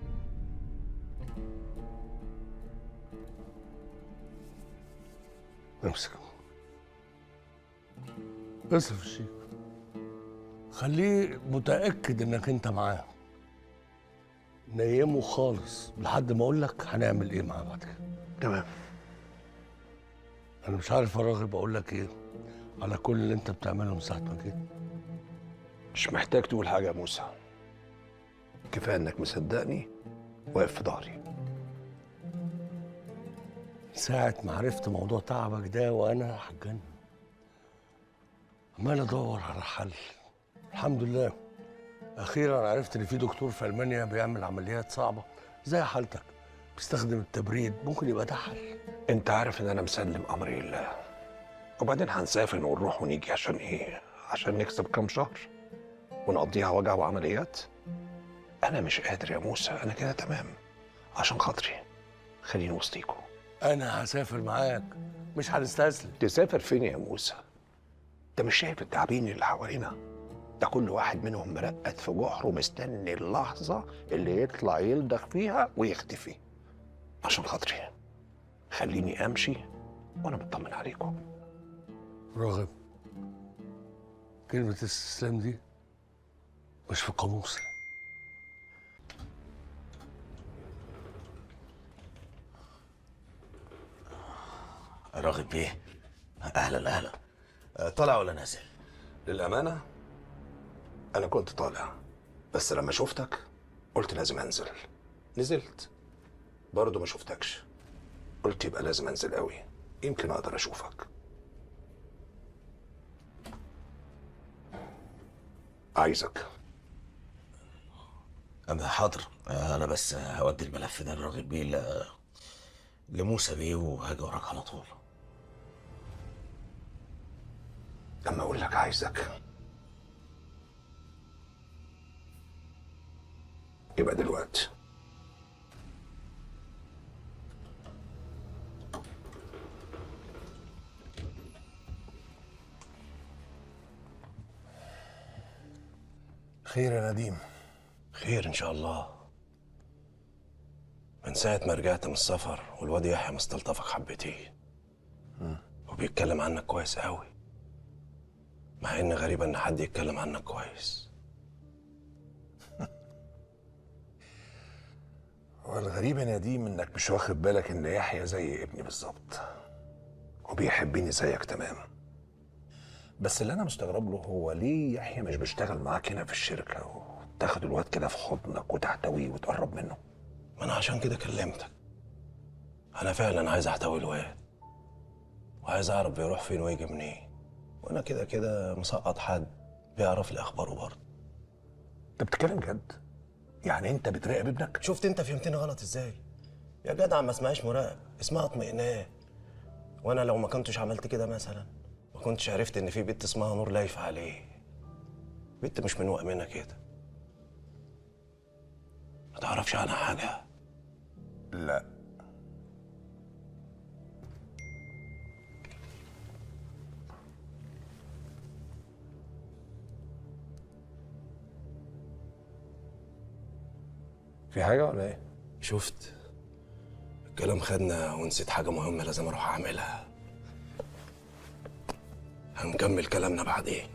امسك. اصرف الشيك. خليه متأكد انك انت معاه. نيمه خالص لحد ما اقول لك هنعمل ايه معاه بعد كده. تمام. انا مش عارف يا راغب اقول لك ايه على كل اللي انت بتعمله من ساعه ما جيت. مش محتاج تقول حاجه يا موسى، كفايه انك مصدقني واقف في ظهري. ساعة ما عرفت موضوع تعبك ده وانا هتجنن، عمال ادور على حل. الحمد لله اخيرا عرفت ان في دكتور في المانيا بيعمل عمليات صعبه زي حالتك، بيستخدم التبريد، ممكن يبقى ده حل. انت عارف ان انا مسلم امري لله، وبعدين هنسافر ونروح ونيجي عشان ايه؟ عشان نكسب كام شهر ونقضيها وجع وعمليات؟ انا مش قادر يا موسى، انا كده تمام. عشان خاطري خليني وسطيكوا. انا هسافر معاك، مش هنستسلم. تسافر فين يا موسى؟ انت مش شايف التعبين اللي حوالينا؟ ده كل واحد منهم مرقد في جحره مستني اللحظه اللي يطلع يلدغ فيها ويختفي. عشان خاطري خليني امشي وانا مطمن عليكم. راغب، كلمة الاستسلام دي مش في قاموسي. راغب بيه، اهلا اهلا. طالع ولا نازل؟ للامانه انا كنت طالع، بس لما شفتك قلت لازم انزل. نزلت برضه ما شفتكش، قلت يبقى لازم انزل قوي، يمكن اقدر اشوفك. عايزك. أنا حاضر. انا بس هودي الملف ده لراغب بيه لموسى بيه وهاجي وراك على طول. لما اقول لك عايزك يبقى دلوقتي. خير يا نديم؟ خير ان شاء الله. من ساعة ما رجعت من السفر والواد يحيى مستلطفك حبتين، وبيتكلم عنك كويس قوي، مع ان غريبة ان حد يتكلم عنك كويس. والغريب يا نديم انك مش واخد بالك ان يحيى زي ابني بالظبط، وبيحبني زيك تمام. بس اللي انا مستغرب له هو ليه يحيى مش بيشتغل معاك هنا في الشركه وتاخد الواد كده في حضنك وتحتويه وتقرب منه؟ ما انا عشان كده كلمتك. انا فعلا عايز احتوي الواد، وعايز اعرف بيروح فين ويجي منين، وانا كده كده مسقط حد بيعرف لي اخباره برضه. انت بتتكلم جد؟ يعني انت بتراقب ابنك؟ شفت انت فهمتني غلط ازاي؟ يا جدع ما اسمهاش مراقب، اسمها اطمئنان. وانا لو ما كنتش عملت كده مثلا ما كنتش عرفت ان في بنت اسمها نور لايفه عليه. بنت مش من وهمنا كده، ما تعرفش عنها حاجه. لا. في حاجه ولا ايه؟ شفت الكلام خدنا ونسيت حاجه مهمه لازم اروح اعملها. هنكمل كلامنا بعدين.